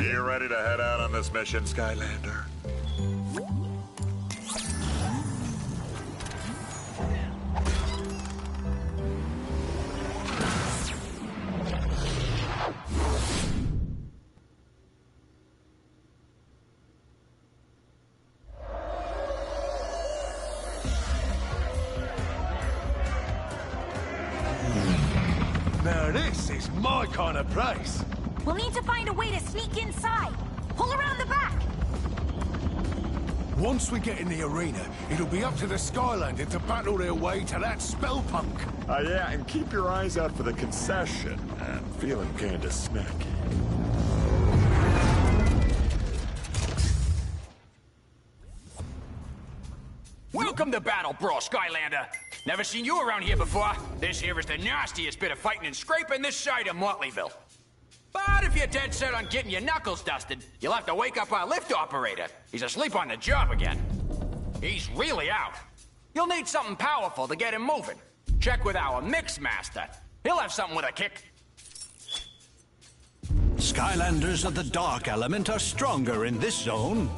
Are you ready to head out on this mission, Skylander? Now this is my kind of place. We'll need to find a way to sneak inside. Pull around the back. Once we get in the arena, it'll be up to the Skylanders to battle their way to that spell punk. Yeah, and keep your eyes out for the concession. I'm feeling kinda snacky. Welcome to Battle Brawl, Skylander. Never seen you around here before. This here is the nastiest bit of fighting and scraping this side of Motleyville. But if you're dead set on getting your knuckles dusted, you'll have to wake up our lift operator. He's asleep on the job again. He's really out. You'll need something powerful to get him moving. Check with our mix master. He'll have something with a kick. Skylanders of the dark element are stronger in this zone.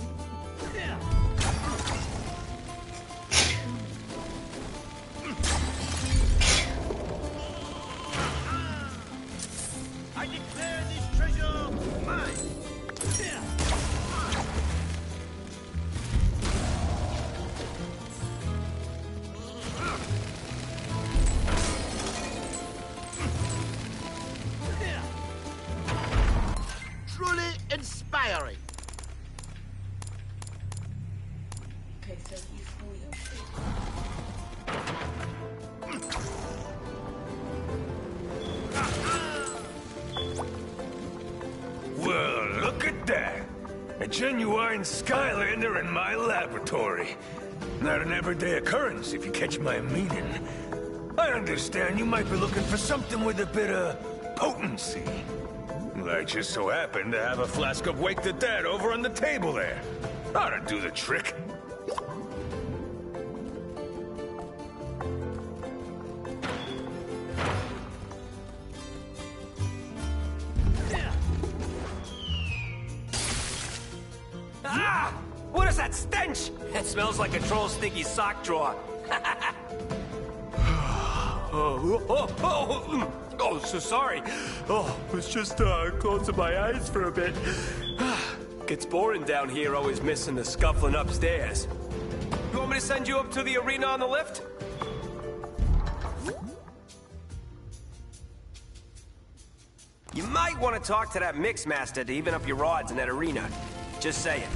I declare this treasure mine! Truly inspiring! Okay, so he's fully Well, look at that. A genuine Skylander in my laboratory. Not an everyday occurrence, if you catch my meaning. I understand you might be looking for something with a bit of potency. Well, I just so happen to have a flask of Wake the Dead over on the table there. Ought to do the trick. Ah! What is that stench? It smells like a troll's stinky sock drawer. Oh, so sorry. Oh, was just closing my eyes for a bit. Gets boring down here, always missing the scuffling upstairs. You want me to send you up to the arena on the lift? You might want to talk to that mix master to even up your odds in that arena. Just saying.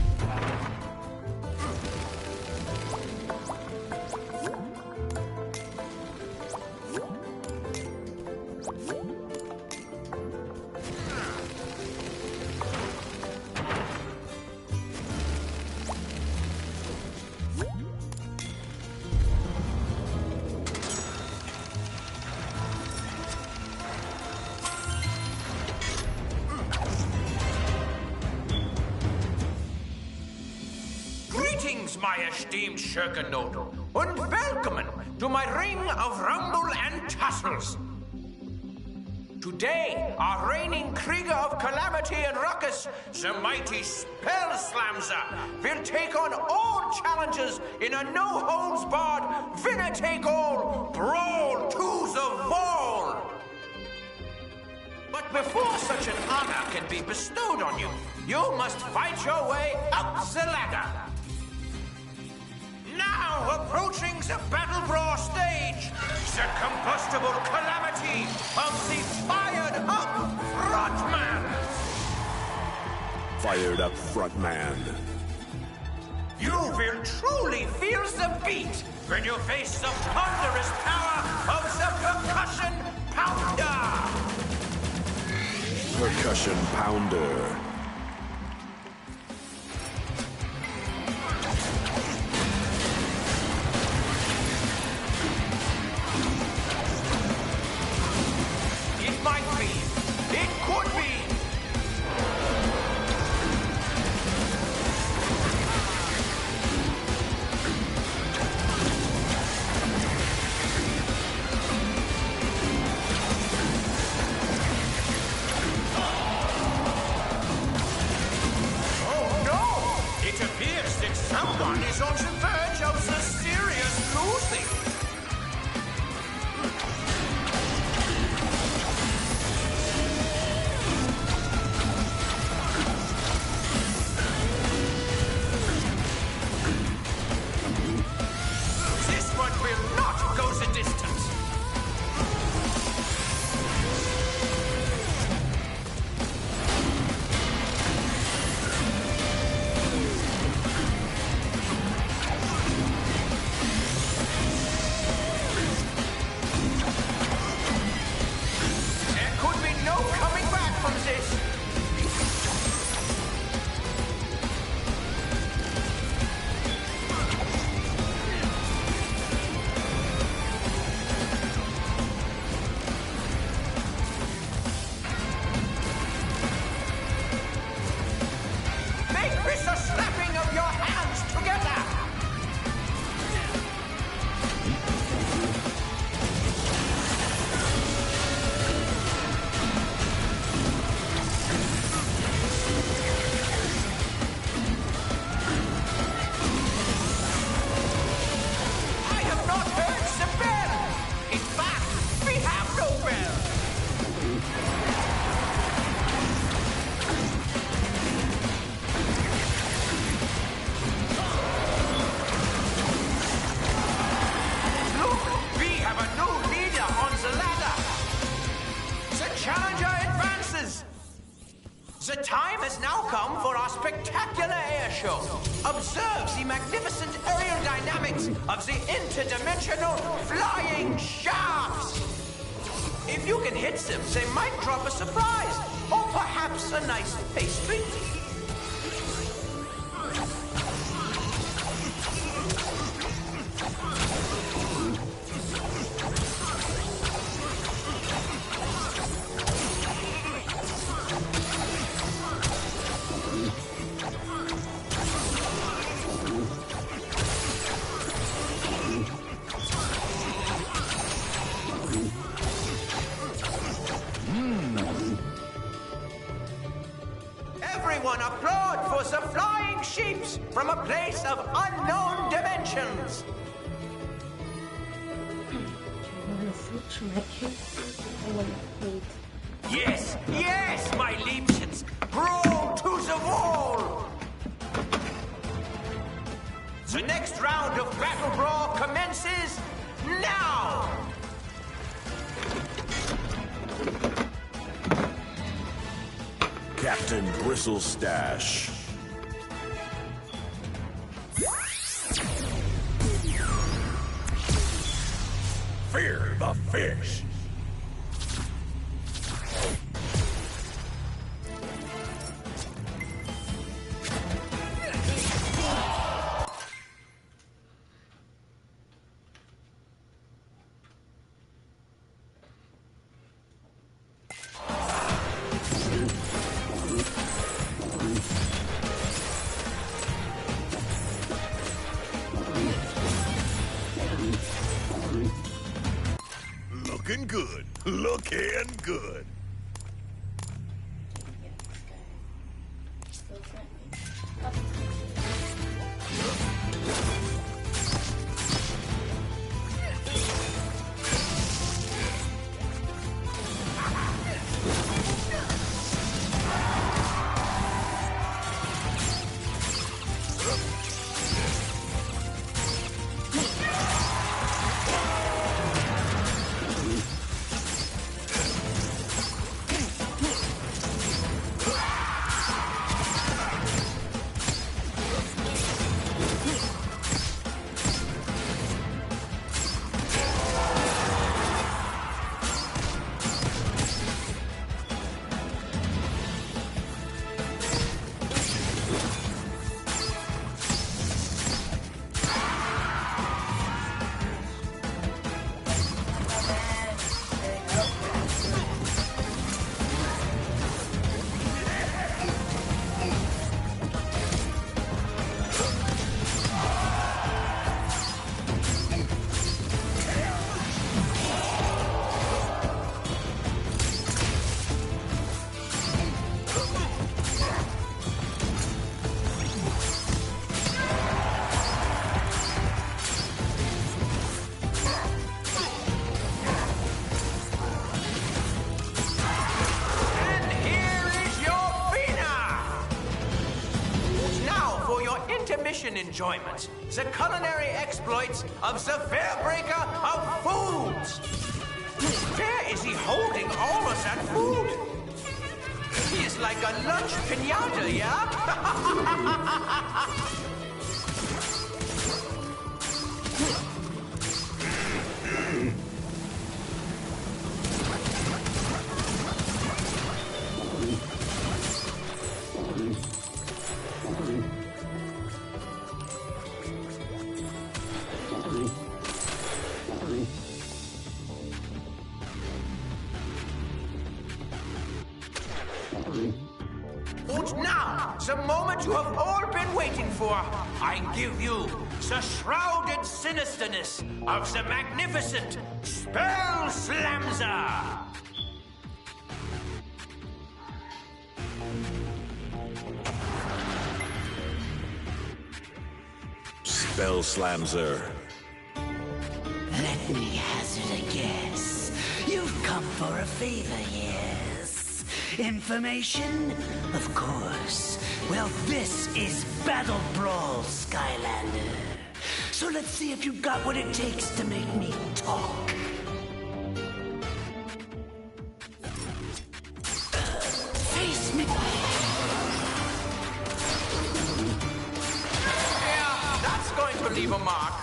Greetings, my esteemed Schurkenodel, and welcome to my ring of rumble and tussles. Today, our reigning Krieger of Calamity and Ruckus, the mighty Spellslamzer, will take on all challenges in a no-holds-barred, winner-take-all brawl to the wall. But before such an honor can be bestowed on you, you must fight your way up the ladder. Now approaching the Battle Brawl stage, the combustible calamity of the fired-up Frontman. Fired up frontman. You will truly feel the beat when you face the ponderous power of the Percussion Pounder. Percussion pounder. It might be. It could be. Someone is on the verge of the serious losing. This one will not go the distance. There could be no coming back from this. Make this a slapping of your hands together. I have not heard the bell. In fact, we have no bell. Look, we have a new leader on the ladder. The challenger advances. The time has now come for our spectacular air show. Observe the magnificent aerial dynamics of the interdimensional flying shafts. If you can hit them, they might drop a surprise, or perhaps a nice pastry. Everyone applaud for the flying sheeps from a place of unknown dimensions. Yes, yes, my Liebchens, brawl to the wall. The next round of battle brawl commences now. Captain Bristlestash. Fear the fish. Looking good. Looking good. enjoyment. The culinary exploits of the Fairbreaker of Foods. Where is he holding all of that food? He is like a lunch pinata, yeah? And now, the moment you have all been waiting for, I give you the shrouded sinisterness of the magnificent Spell Slamzer! Spell Slamzer. Let me hazard a guess. You've come for a favor, yes? Information? Of course. Well, this is Battle Brawl, Skylander. So let's see if you've got what it takes to make me talk. Face me. Yeah, that's going to leave a mark.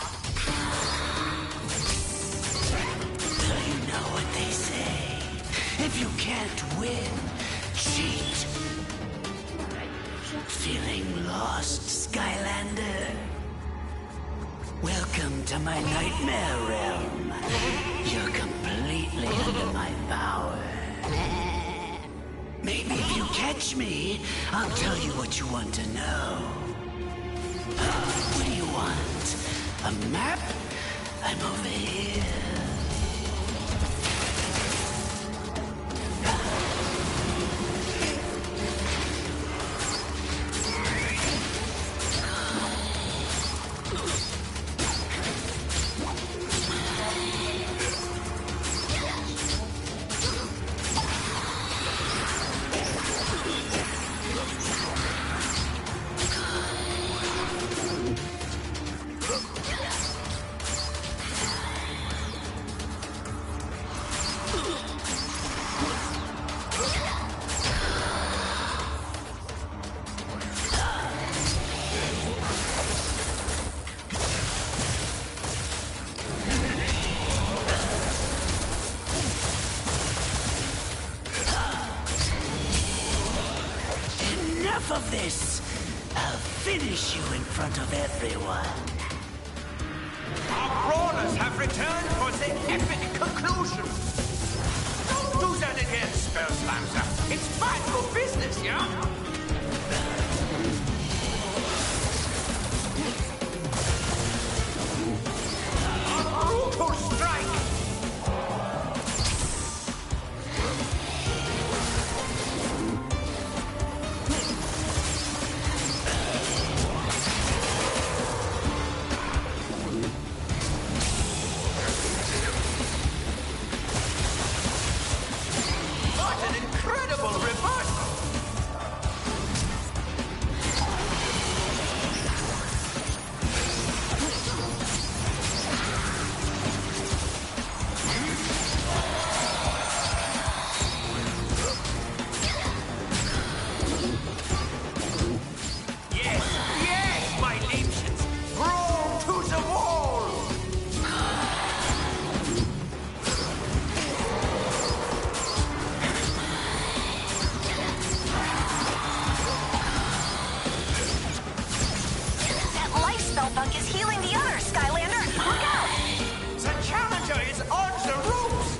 You know what they say. If you can't win, cheat. Feeling lost, Skylander? Welcome to my nightmare realm. You're completely under my power. Maybe if you catch me, I'll tell you what you want to know. What do you want? A map? I'm over here. Enough of this! I'll finish you in front of everyone. Our brawlers have returned for the epic conclusion. Don't do that again, Spell Slamzer. It's bad for business, yeah? A brutal strike! What an incredible reversal! Yes, yes, my liebchens! Brawl to the wall! That life spell bunk is healing the others, Skylander. Look out! The challenger is on the ropes!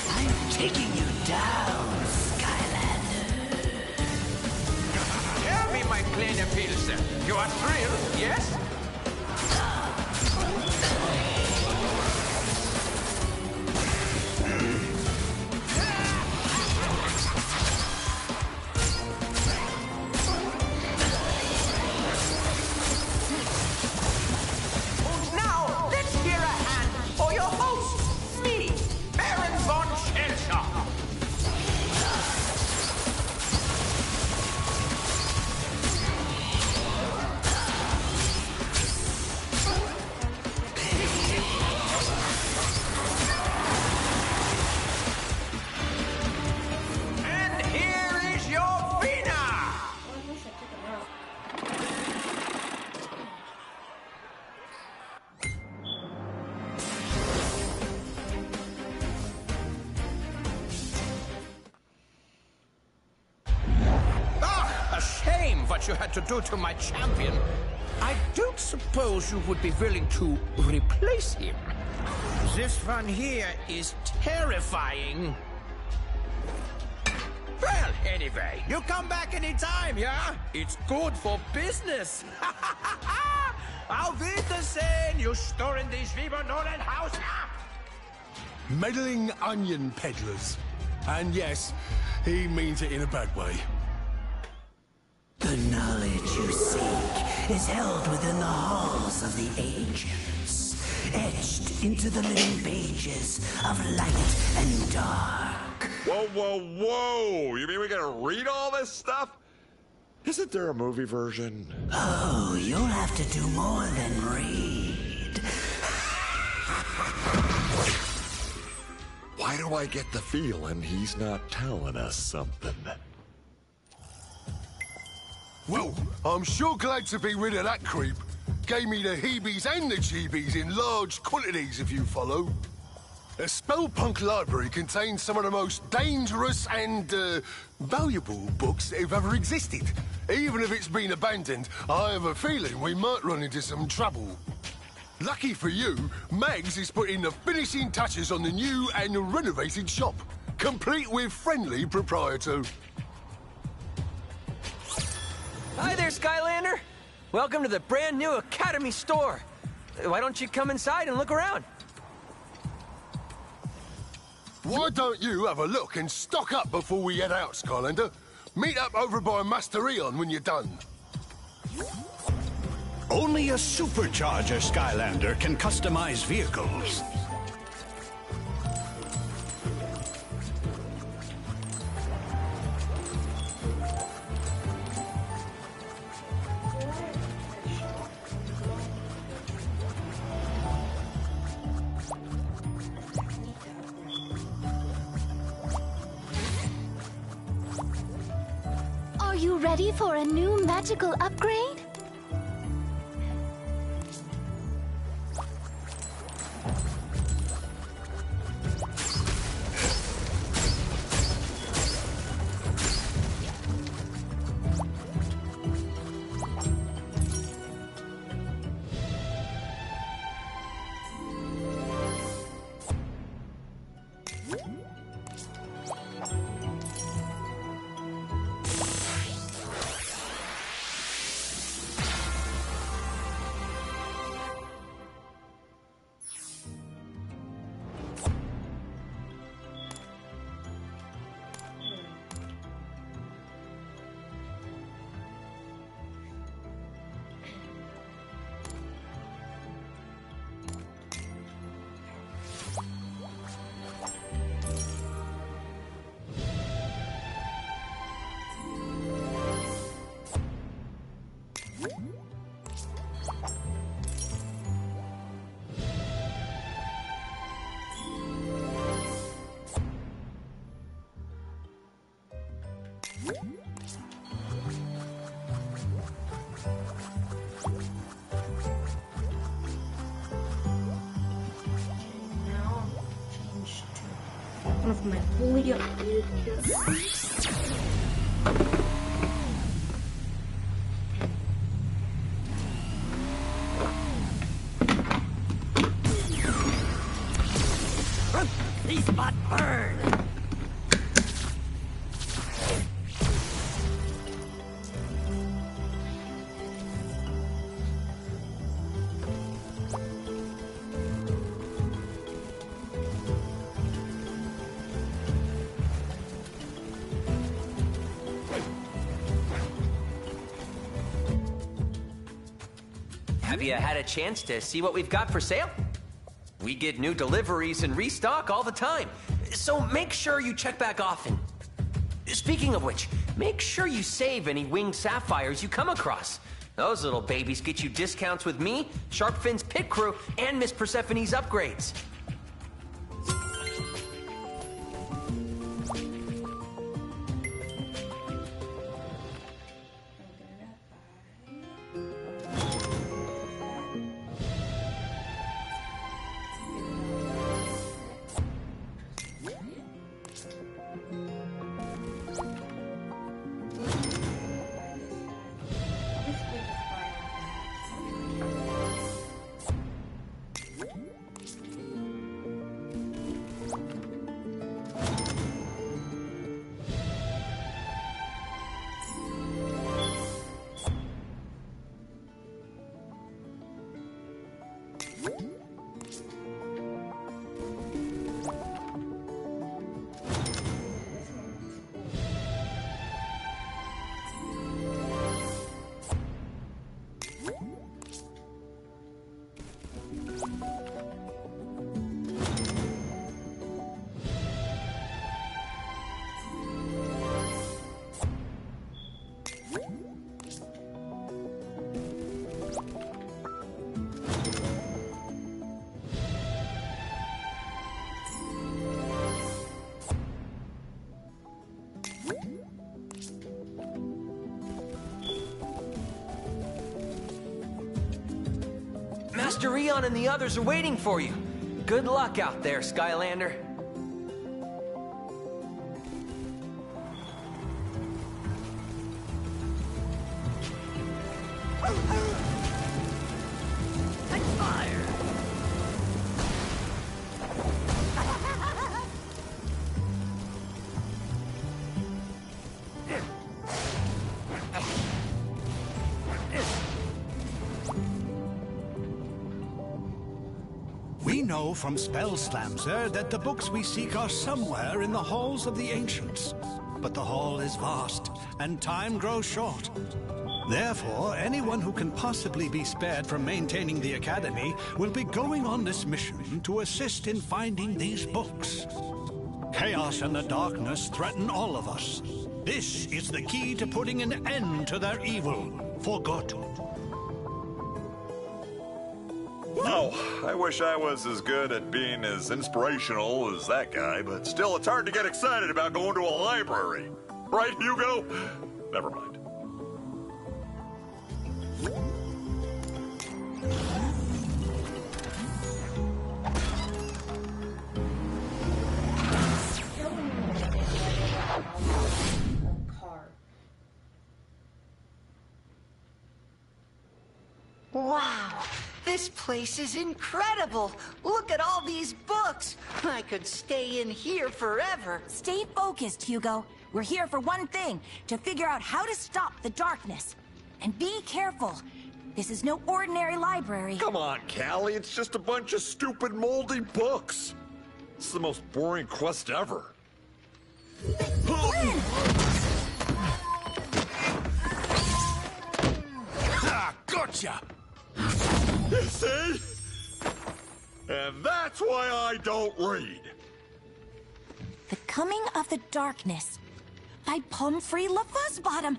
I'm taking you down, Skylander. Tell me, my kleine Pilze, you are thrilled, yes? And now, let's hear a hand what you had to do to my champion, I don't suppose you would be willing to replace him. This one here is terrifying. Well, anyway, you come back anytime, yeah? It's good for business. Auf Wiedersehen, you stören die Schwiebernolenhaus. Meddling onion peddlers. And yes, he means it in a bad way. The knowledge you seek is held within the halls of the ancients, etched into the living pages of light and dark. Whoa, whoa, whoa! You mean we gotta read all this stuff? Isn't there a movie version? Oh, you'll have to do more than read. Why do I get the feeling he's not telling us something? Well, I'm sure glad to be rid of that creep. Gave me the heebies and the jeebies in large quantities, if you follow. The Spellpunk library contains some of the most dangerous and, valuable books that have ever existed. Even if it's been abandoned, I have a feeling we might run into some trouble. Lucky for you, Mags is putting the finishing touches on the new and renovated shop, complete with friendly proprietor. Hi there, Skylander. Welcome to the brand new Academy store. Why don't you come inside and look around? Why don't you have a look and stock up before we head out, Skylander? Meet up over by Master Eon when you're done. Only a supercharger Skylander can customize vehicles. Are you ready for a new magical upgrade? Now change to one of my fully updated characters. These spots burn! Have you had a chance to see what we've got for sale? We get new deliveries and restock all the time, so make sure you check back often. Speaking of which, make sure you save any winged sapphires you come across. Those little babies get you discounts with me, Sharkfin's pit crew, and Miss Persephone's upgrades. Master Eon and the others are waiting for you. Good luck out there, Skylander. Take fire! We know from Spell Slamser that the books we seek are somewhere in the halls of the ancients. But the hall is vast, and time grows short. Therefore, anyone who can possibly be spared from maintaining the Academy will be going on this mission to assist in finding these books. Chaos and the darkness threaten all of us. This is the key to putting an end to their evil, for good. Oh, I wish I was as good at being as inspirational as that guy, but still it's hard to get excited about going to a library. Right, Hugo? Never mind. Wow, this place is incredible. Look at all these books. I could stay in here forever. Stay focused, Hugo. We're here for one thing, to figure out how to stop the darkness. And be careful. This is no ordinary library. Come on, Callie. It's just a bunch of stupid, moldy books. It's the most boring quest ever. Ah, gotcha! You see? And that's why I don't read. The Coming of the Darkness by Pumphrey LaFuzzbottom.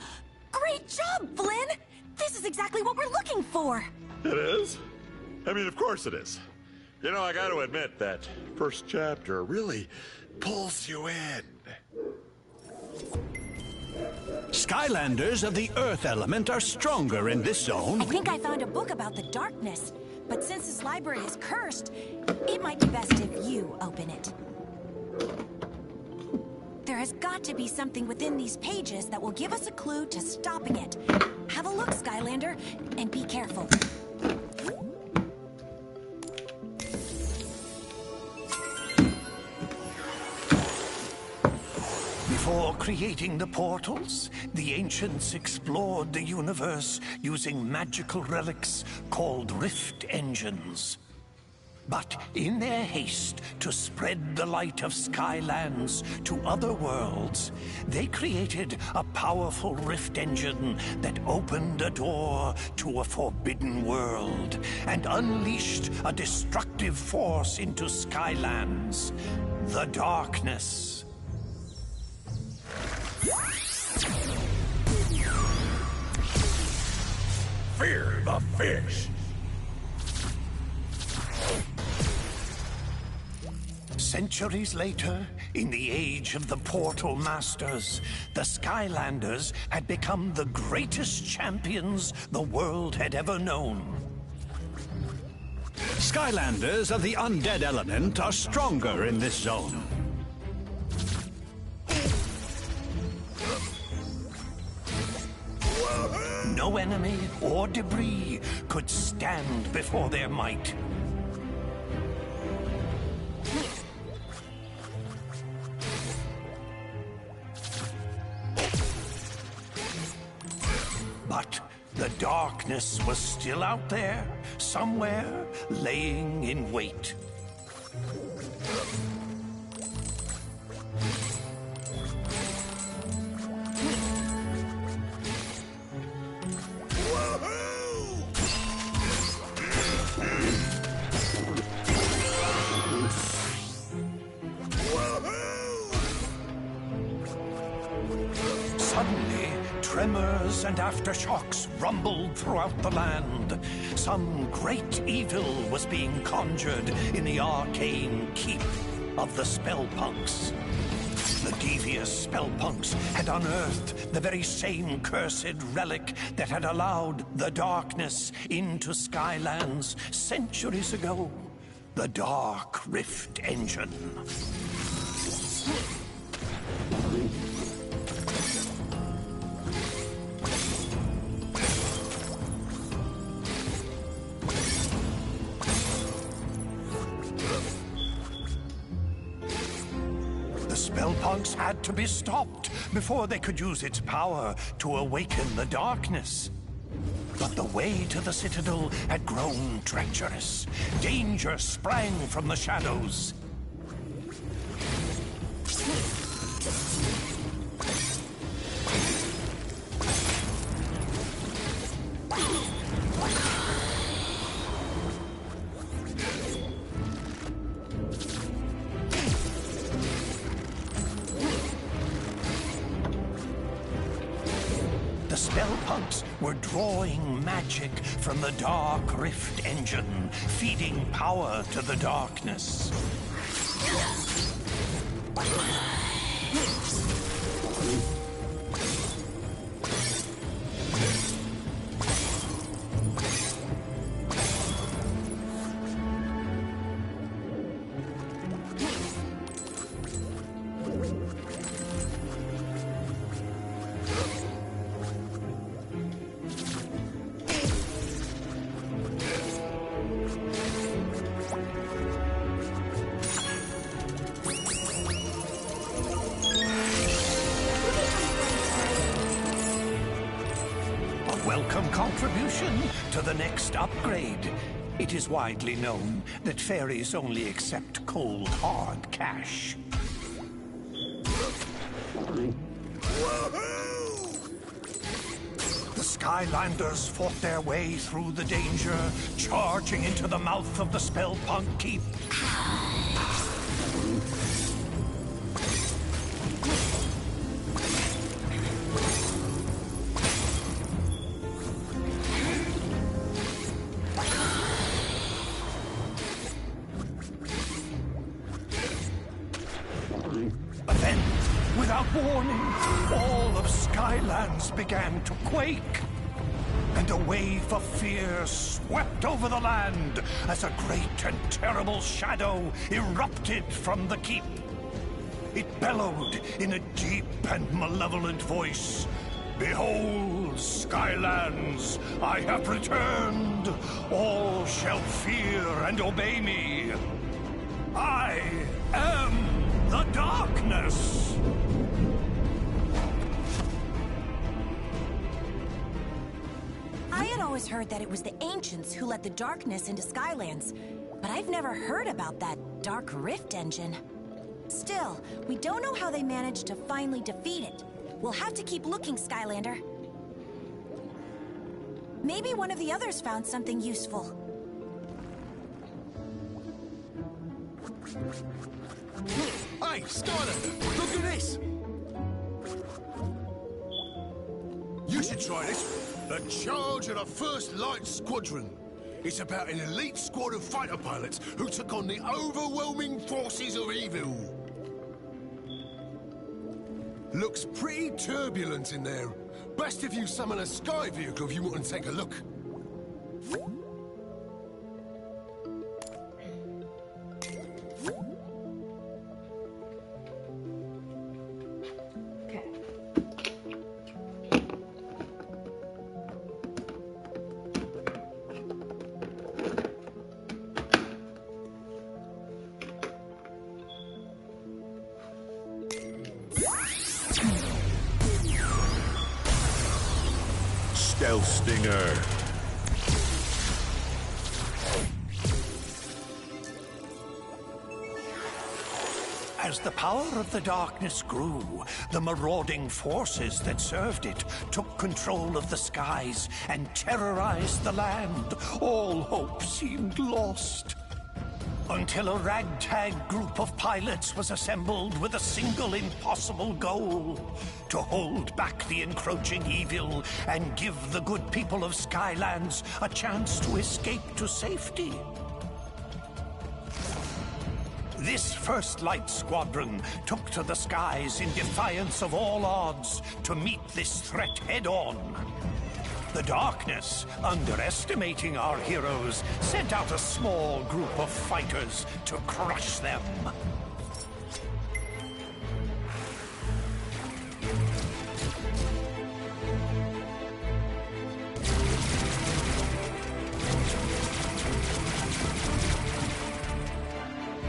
Great job, Flynn! This is exactly what we're looking for. It is? I mean, of course it is. You know, I gotta admit that first chapter really pulls you in. Skylanders of the Earth element are stronger in this zone. I think I found a book about the darkness. But since this library is cursed, it might be best if you open it. There has got to be something within these pages that will give us a clue to stopping it. Have a look, Skylander, and be careful. Before creating the portals, the ancients explored the universe using magical relics called rift engines. But in their haste to spread the light of Skylands to other worlds, they created a powerful rift engine that opened a door to a forbidden world and unleashed a destructive force into Skylands, the darkness. Fear the fish. Centuries later, in the age of the Portal Masters, the Skylanders had become the greatest champions the world had ever known. Skylanders of the undead element are stronger in this zone. No enemy or debris could stand before their might. But the darkness was still out there, somewhere, laying in wait. Suddenly, tremors and aftershocks rumbled throughout the land. Some great evil was being conjured in the arcane keep of the Spellpunks. The devious spellpunks had unearthed the very same cursed relic that had allowed the darkness into Skylands centuries ago. The Dark Rift Engine. The spellpunks had to be stopped before they could use its power to awaken the darkness. But the way to the Citadel had grown treacherous. Danger sprang from the shadows. The spellpunks were drawing magic from the Dark Rift Engine, feeding power to the darkness. Welcome contribution to the next upgrade. It is widely known that fairies only accept cold, hard cash. The Skylanders fought their way through the danger, charging into the mouth of the Spellpunk Keep. But then, without warning, all of Skylands began to quake. And a wave of fear swept over the land as a great and terrible shadow erupted from the keep. It bellowed in a deep and malevolent voice. Behold, Skylands, I have returned. All shall fear and obey me. I am the darkness! I had always heard that it was the ancients who let the darkness into Skylands, but I've never heard about that Dark Rift Engine. Still, we don't know how they managed to finally defeat it. We'll have to keep looking, Skylander. Maybe one of the others found something useful. Hey, Skylander, look at this! You should try this. The Charge of the 1st Light Squadron. It's about an elite squad of fighter pilots who took on the overwhelming forces of evil. Looks pretty turbulent in there. Best if you summon a sky vehicle if you want to take a look. Okay. Stealth Stinger. As the power of the darkness grew, the marauding forces that served it took control of the skies and terrorized the land. All hope seemed lost. Until a ragtag group of pilots was assembled with a single impossible goal: to hold back the encroaching evil and give the good people of Skylands a chance to escape to safety. This First Light Squadron took to the skies in defiance of all odds to meet this threat head-on. The darkness, underestimating our heroes, sent out a small group of fighters to crush them.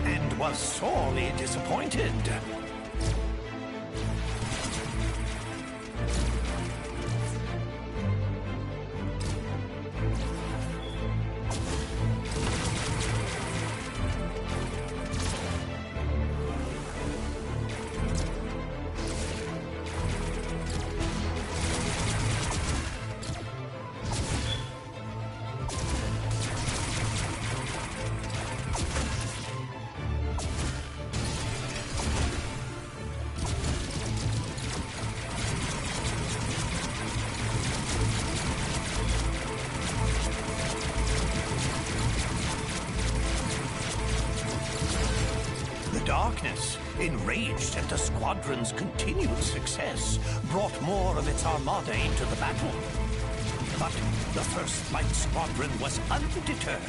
And was sorely disappointed. Darkness, enraged at the squadron's continued success, brought more of its armada into the battle. But the First Light Squadron was undeterred.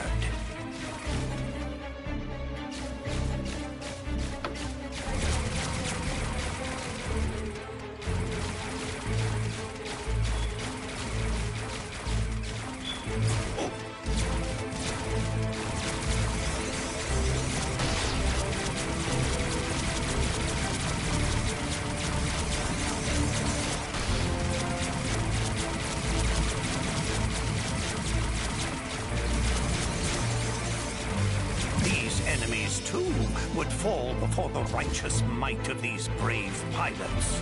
Enemies, too, would fall before the righteous might of these brave pilots.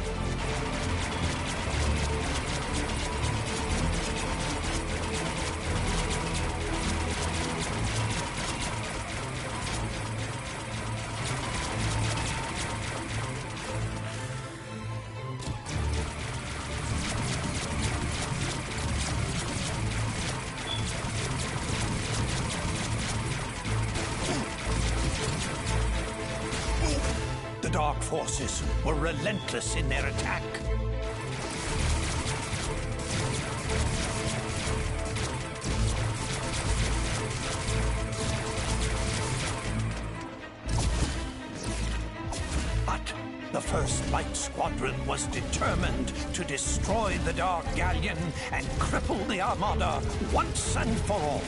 Dark forces were relentless in their attack. But the First Light Squadron was determined to destroy the Dark Galleon and cripple the Armada once and for all.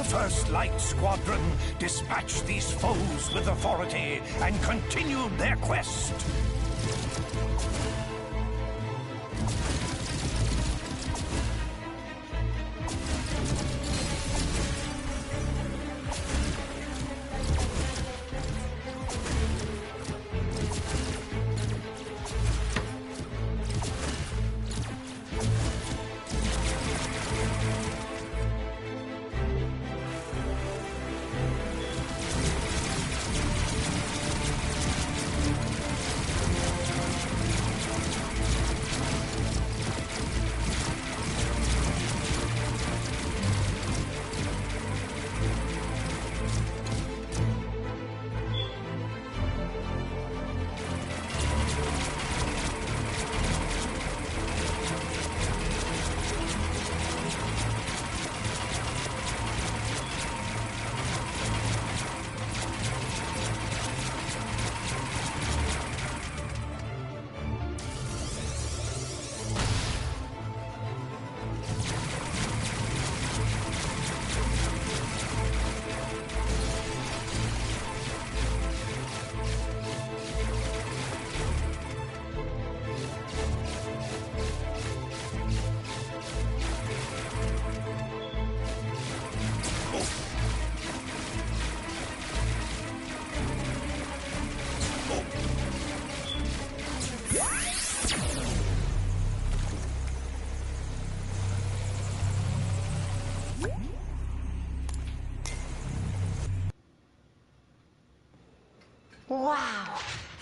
First Light Squadron dispatched these foes with authority and continued their quest.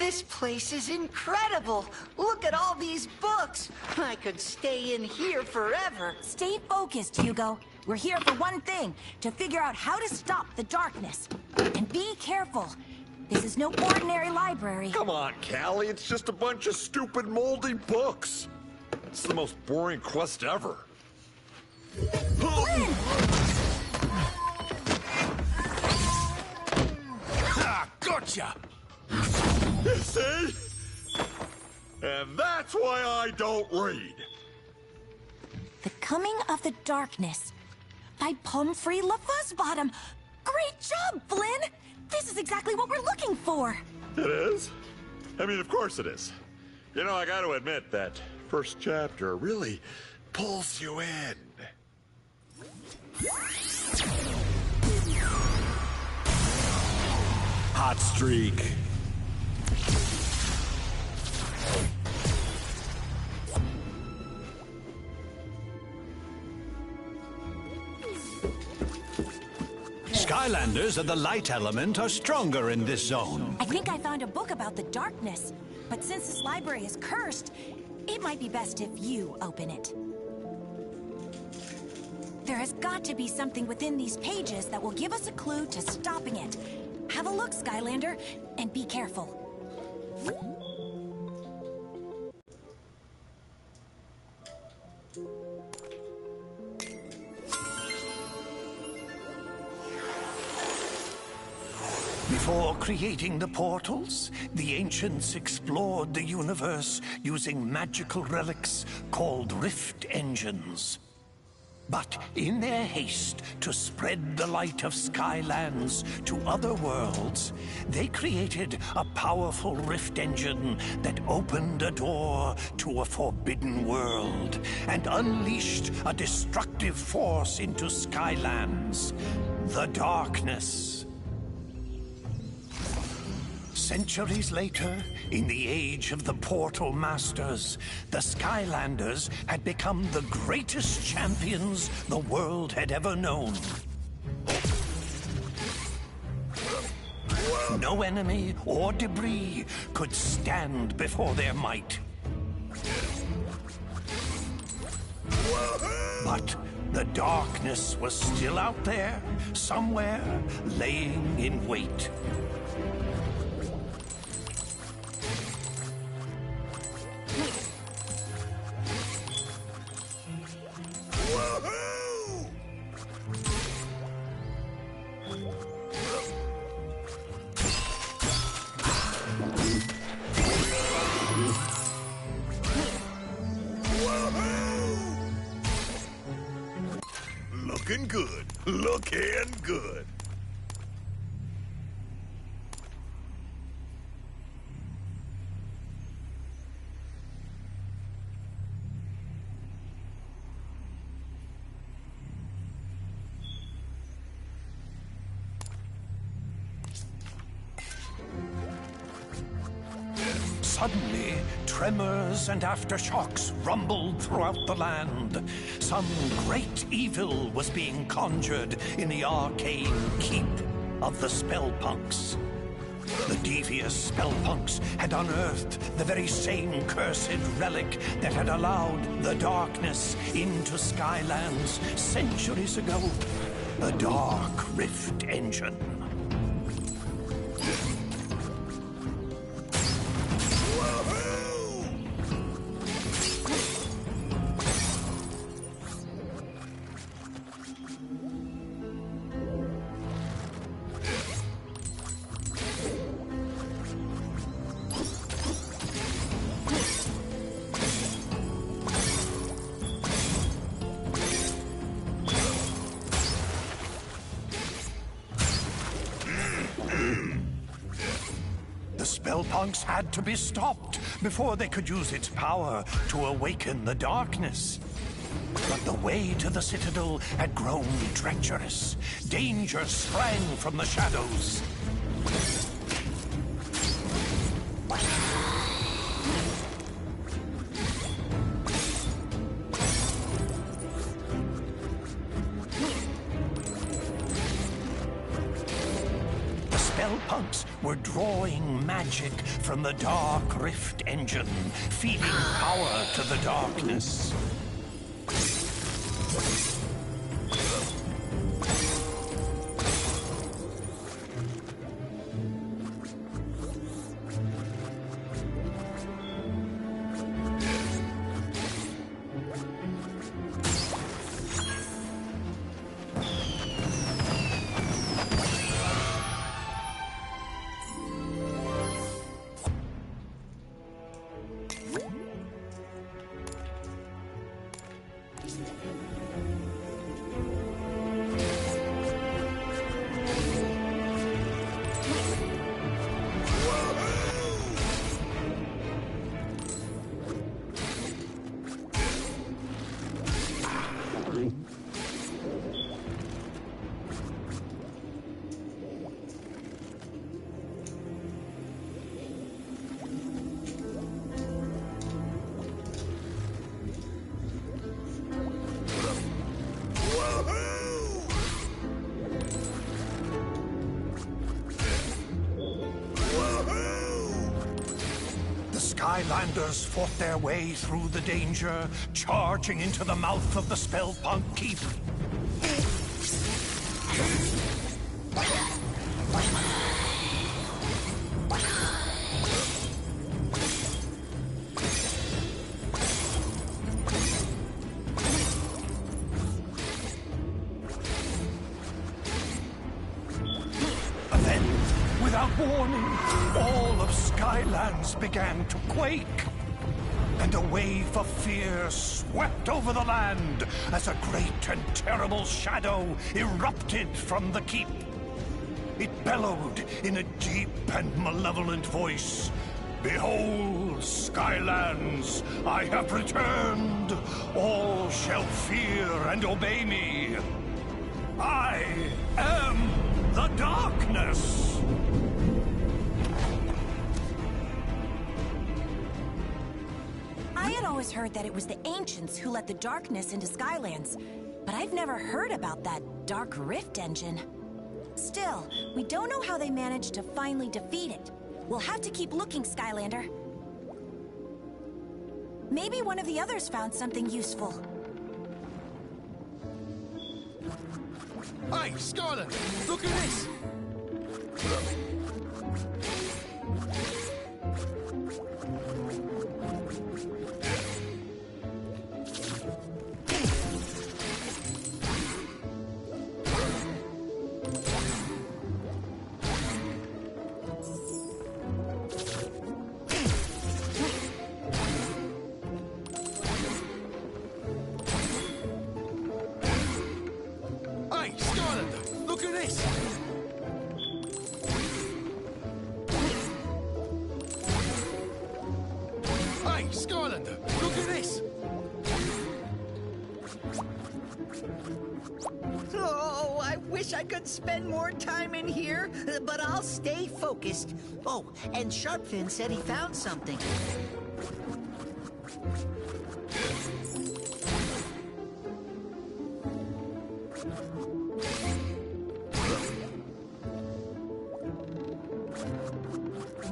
This place is incredible. Look at all these books. I could stay in here forever. Stay focused, Hugo. We're here for one thing, to figure out how to stop the darkness. And be careful. This is no ordinary library. Come on, Callie. It's just a bunch of stupid, moldy books. It's the most boring quest ever. Ah, gotcha! You see? And that's why I don't read. The Coming of the Darkness by Pumphrey LaFuzzbottom. Great job, Flynn! This is exactly what we're looking for. It is? I mean, of course it is. You know, I gotta admit that first chapter really pulls you in. Hot streak. Skylanders of the light element are stronger in this zone. I think I found a book about the darkness, but since this library is cursed, it might be best if you open it. There has got to be something within these pages that will give us a clue to stopping it. Have a look, Skylander, and be careful. Before creating the portals, the ancients explored the universe using magical relics called rift engines. But in their haste to spread the light of Skylands to other worlds, they created a powerful rift engine that opened a door to a forbidden world and unleashed a destructive force into Skylands, the darkness. Centuries later, in the age of the Portal Masters, the Skylanders had become the greatest champions the world had ever known. No enemy or debris could stand before their might. But the darkness was still out there, somewhere, laying in wait. Looking good. Looking good. Suddenly, tremors and aftershocks rumbled throughout the land. Some great evil was being conjured in the arcane keep of the Spellpunks. The devious Spellpunks had unearthed the very same cursed relic that had allowed the darkness into Skylands centuries ago. The Dark Rift Engine. Spellpunks had to be stopped before they could use its power to awaken the darkness. But the way to the Citadel had grown treacherous. Danger sprang from the shadows. Spellpunks were drawing magic from the Dark Rift engine, feeding power to the darkness. Skylanders fought their way through the danger, charging into the mouth of the Spellpunk Keep. Warning, all of Skylands began to quake, and a wave of fear swept over the land as a great and terrible shadow erupted from the keep. It bellowed in a deep and malevolent voice, "Behold, Skylands, I have returned. All shall fear and obey me. I am the darkness." I had always heard that it was the ancients who let the darkness into Skylands, but I've never heard about that Dark Rift engine. Still, we don't know how they managed to finally defeat it. We'll have to keep looking, Skylander. Maybe one of the others found something useful. Hey, Skylander, look at this! Skylander, look at this! Oh, I wish I could spend more time in here, but I'll stay focused. Oh, and Sharpfin said he found something.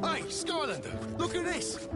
Hey, Skylander, look at this!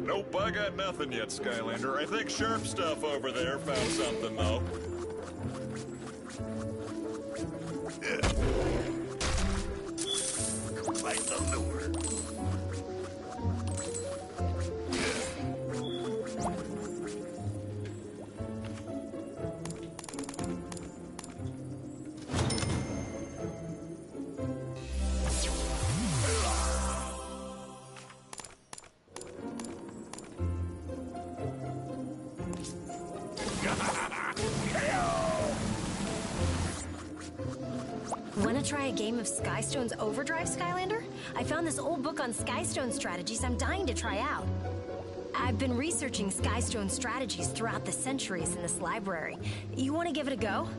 Nope, I got nothing yet, Skylander. I think Sharp Stuff over there found something, though. Quite the lure. Wanna try a game of Skystone's Overdrive, Skylander? I found this old book on Skystone strategies I'm dying to try out. I've been researching Skystone strategies throughout the centuries in this library. You wanna give it a go?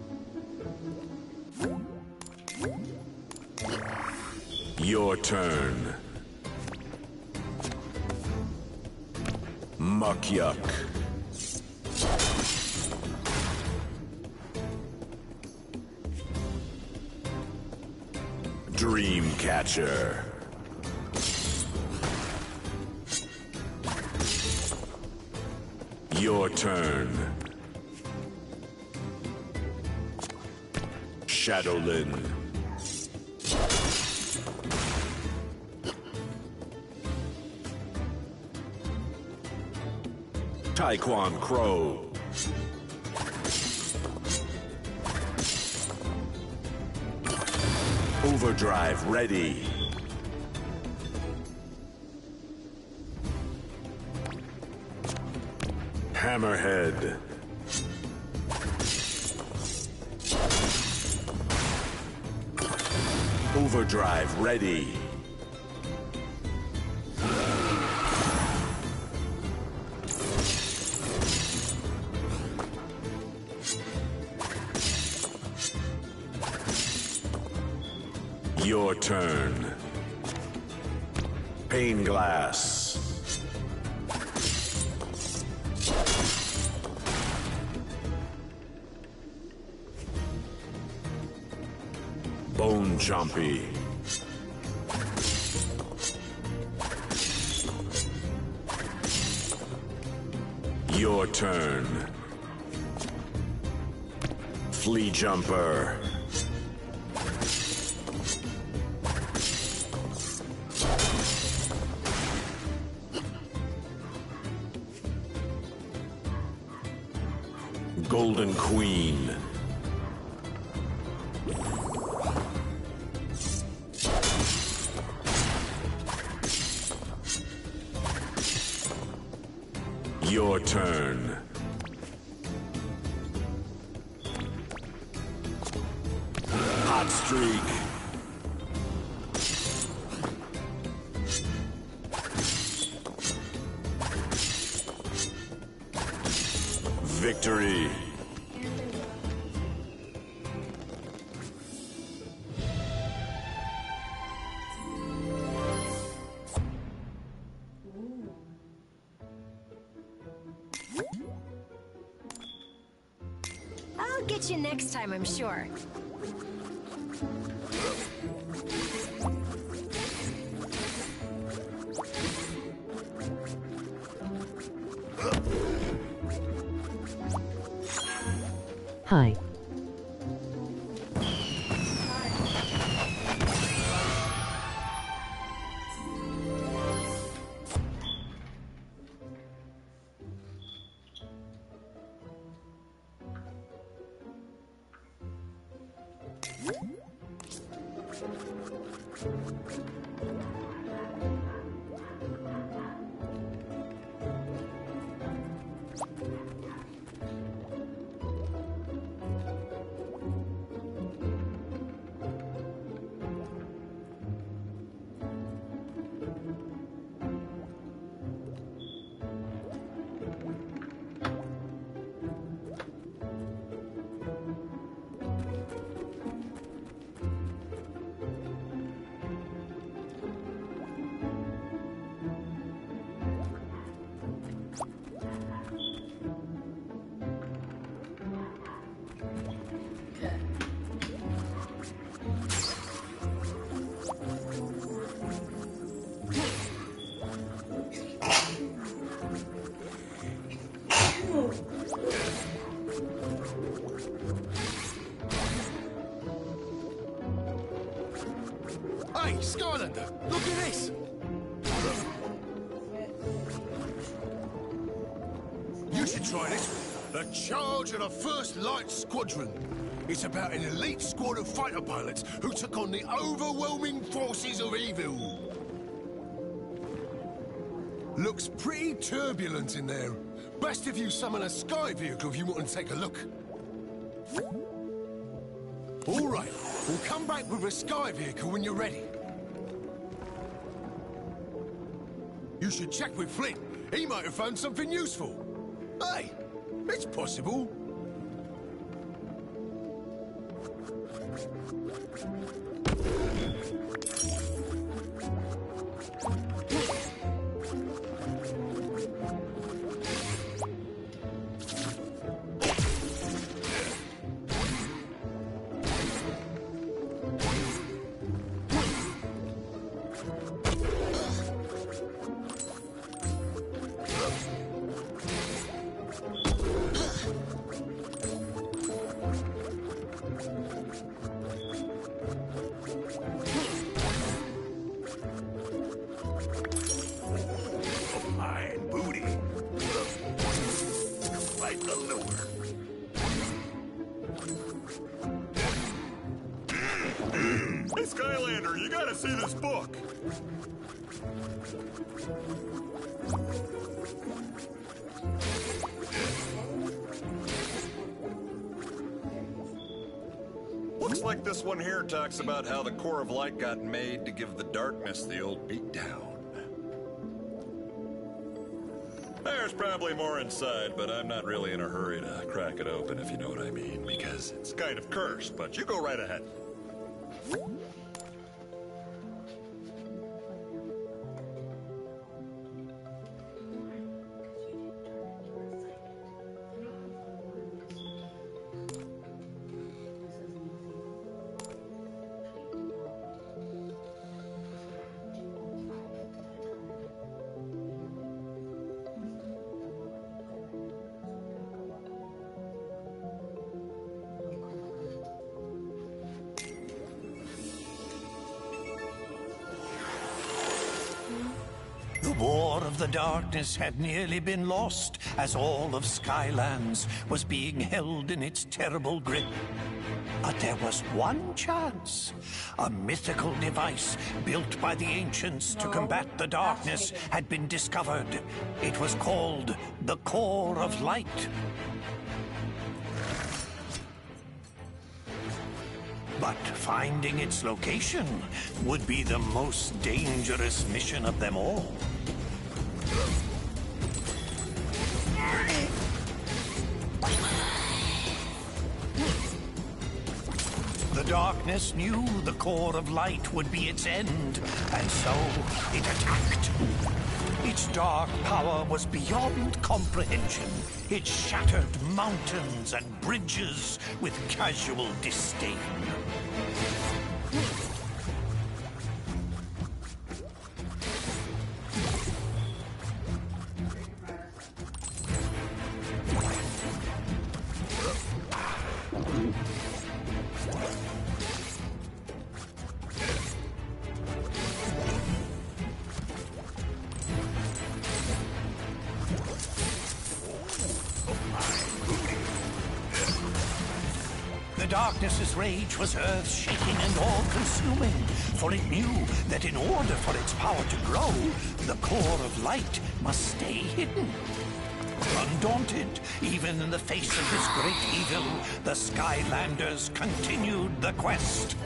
Your turn. Muck Yuck. Dreamcatcher. Your turn. Shadowlin. Taekwon Crow. Overdrive ready. Hammerhead. Overdrive ready. Your turn. Pane Glass. Bone Chompy. Your turn. Flea Jumper. Golden Queen. Your turn. Hot Streak. Victory. I'll get you next time, I'm sure. Hi. Hey, Skylander, look at this! You should try this one. The Charge of the 1st Light Squadron. It's about an elite squad of fighter pilots who took on the overwhelming forces of evil. Looks pretty turbulent in there. Best if you summon a sky vehicle if you want to take a look. All right, we'll come back with a sky vehicle when you're ready. You should check with Flint. He might have found something useful. Hey, it's possible. Hey, Skylander, you gotta see this book. Looks like this one here talks about how the core of light got made to give the darkness the old beatdown. There's probably more inside, but I'm not really in a hurry to crack it open, if you know what I mean, because it's kind of cursed, but you go right ahead. The War of the Darkness had nearly been lost, as all of Skylands was being held in its terrible grip. But there was one chance. A mythical device built by the ancients to combat the darkness had been discovered. It was called the Core of Light. But finding its location would be the most dangerous mission of them all. The darkness knew the Core of Light would be its end, and so it attacked. Its dark power was beyond comprehension. It shattered mountains and bridges with casual disdain. The darkness's rage was earth-shaking and all-consuming, for it knew that in order for its power to grow, the Core of Light must stay hidden. Undaunted, even in the face of this great evil, the Skylanders continued the quest.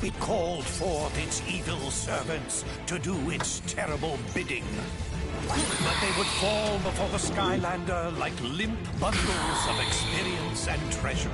It called forth its evil servants to do its terrible bidding. But they would fall before the Skylander like limp bundles of experience and treasure.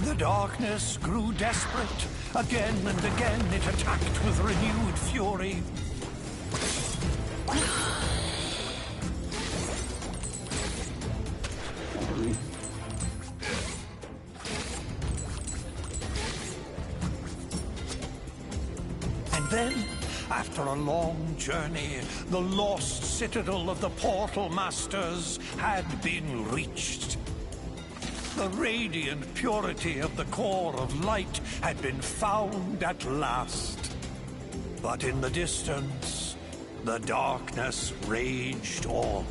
The darkness grew desperate. Again and again it attacked with renewed fury. And then, after a long journey, the lost citadel of the Portal Masters had been reached. The radiant purity of the core of light had been found at last. But in the distance, the darkness raged on.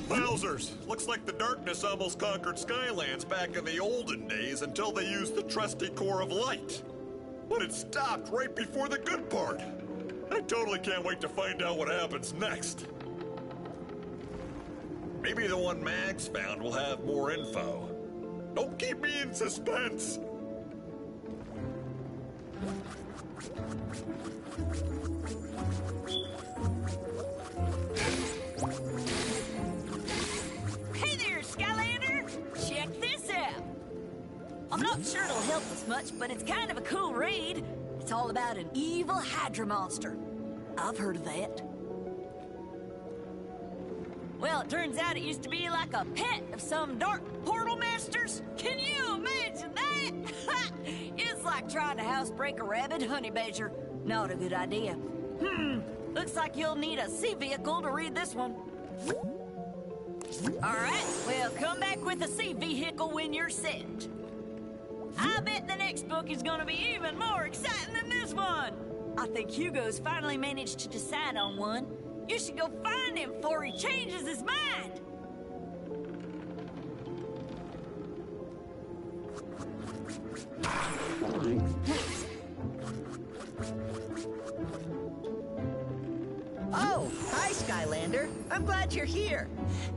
Wowzers! Looks like the darkness almost conquered Skylands back in the olden days until they used the trusty core of light. But it stopped right before the good part. I totally can't wait to find out what happens next. Maybe the one Max found will have more info. Don't keep me in suspense! Hey there, Skylander! Check this out! I'm not sure it'll help us much, but it's kind of a cool read. It's all about an evil Hydra monster. I've heard of that. Well, it turns out it used to be like a pet of some dark portal masters. Can you imagine that? It's like trying to housebreak a rabid honey badger. Not a good idea. Looks like you'll need a sea vehicle to read this one. All right, well, come back with a sea vehicle when you're set. I bet the next book is gonna be even more exciting than this one. I think Hugo's finally managed to decide on one. You should go find him before he changes his mind! Oh, hi, Skylander. I'm glad you're here.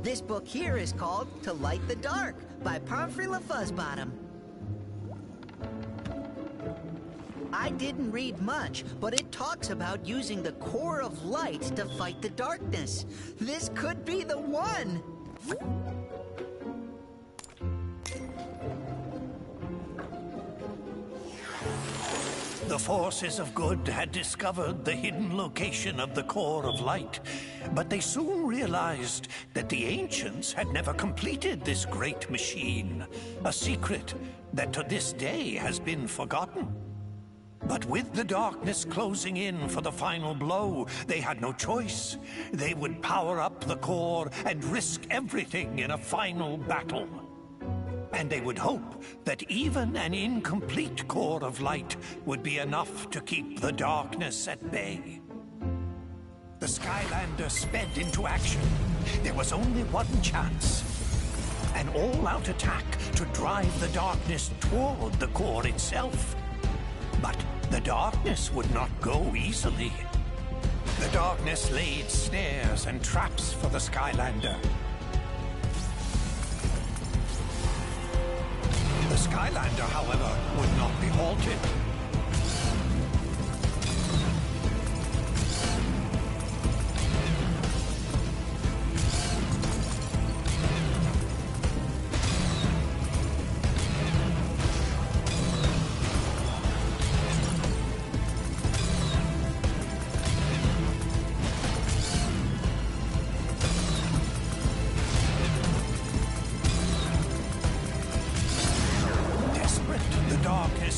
This book here is called To Light the Dark by Pomfrey LaFuzzbottom. I didn't read much, but it talks about using the core of light to fight the darkness. This could be the one! The forces of good had discovered the hidden location of the core of light, but they soon realized that the ancients had never completed this great machine, a secret that to this day has been forgotten. But with the darkness closing in for the final blow, they had no choice. They would power up the core and risk everything in a final battle. And they would hope that even an incomplete core of light would be enough to keep the darkness at bay. The Skylander sped into action. There was only one chance. An all-out attack to drive the darkness toward the core itself. But the darkness would not go easily. The darkness laid snares and traps for the Skylander. The Skylander, however, would not be halted.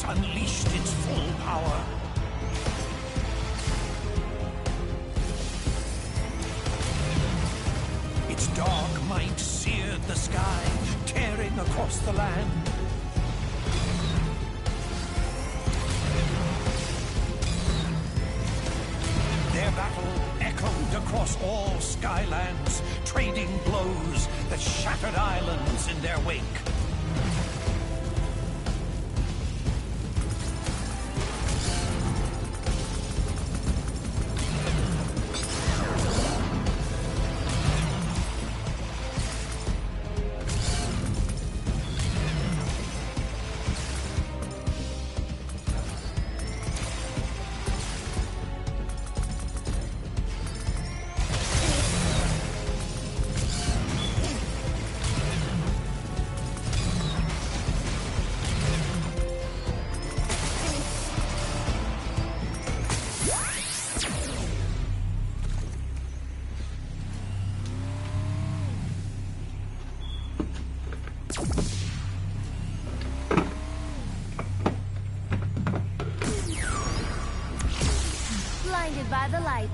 Unleashed its full power. Its dark might seared the sky, tearing across the land. Their battle echoed across all Skylands, trading blows that shattered islands in their wake. blinded by the light.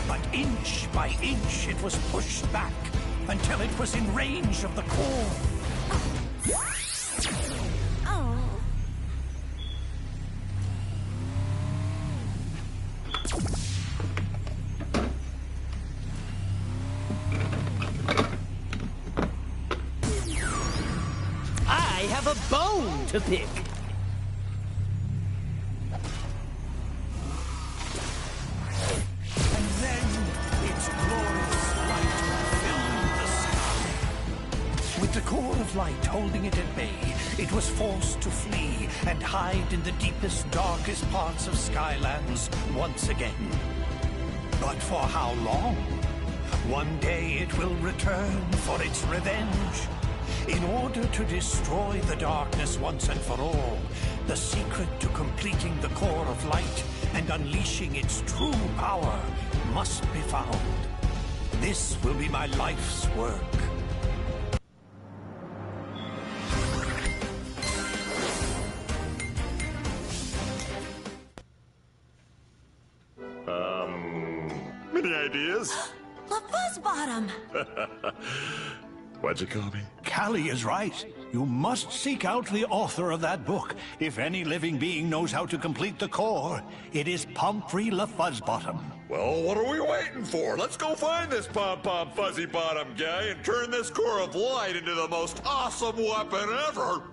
But inch by inch it was pushed back until it was in range of the core. Oh. I have a bone to pick. And then its glorious light filled the sky. With the core of light holding it at bay, it was forced to flee and hide in the deepest, darkest parts of Skylands once again. But for how long? One day it will return for its revenge. In order to destroy the darkness once and for all, the secret to completing the core of light and unleashing its true power must be found. This will be my life's work. Any ideas? LaFuzzbottom! What'd you call me? Callie is right. You must seek out the author of that book. If any living being knows how to complete the core, it is Pomfrey LaFuzzbottom. Well, what are we waiting for? Let's go find this pom-pom fuzzy bottom guy and turn this core of light into the most awesome weapon ever!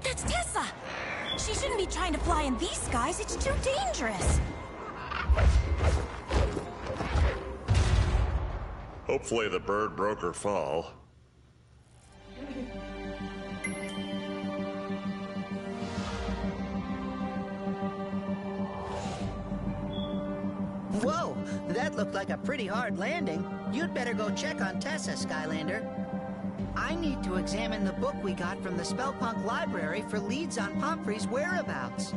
That's Tessa! She shouldn't be trying to fly in these skies. It's too dangerous. Hopefully the bird broke her fall. Whoa, that looked like a pretty hard landing. You'd better go check on Tessa, Skylander. I need to examine the book we got from the Spellpunk library for leads on Pomfrey's whereabouts.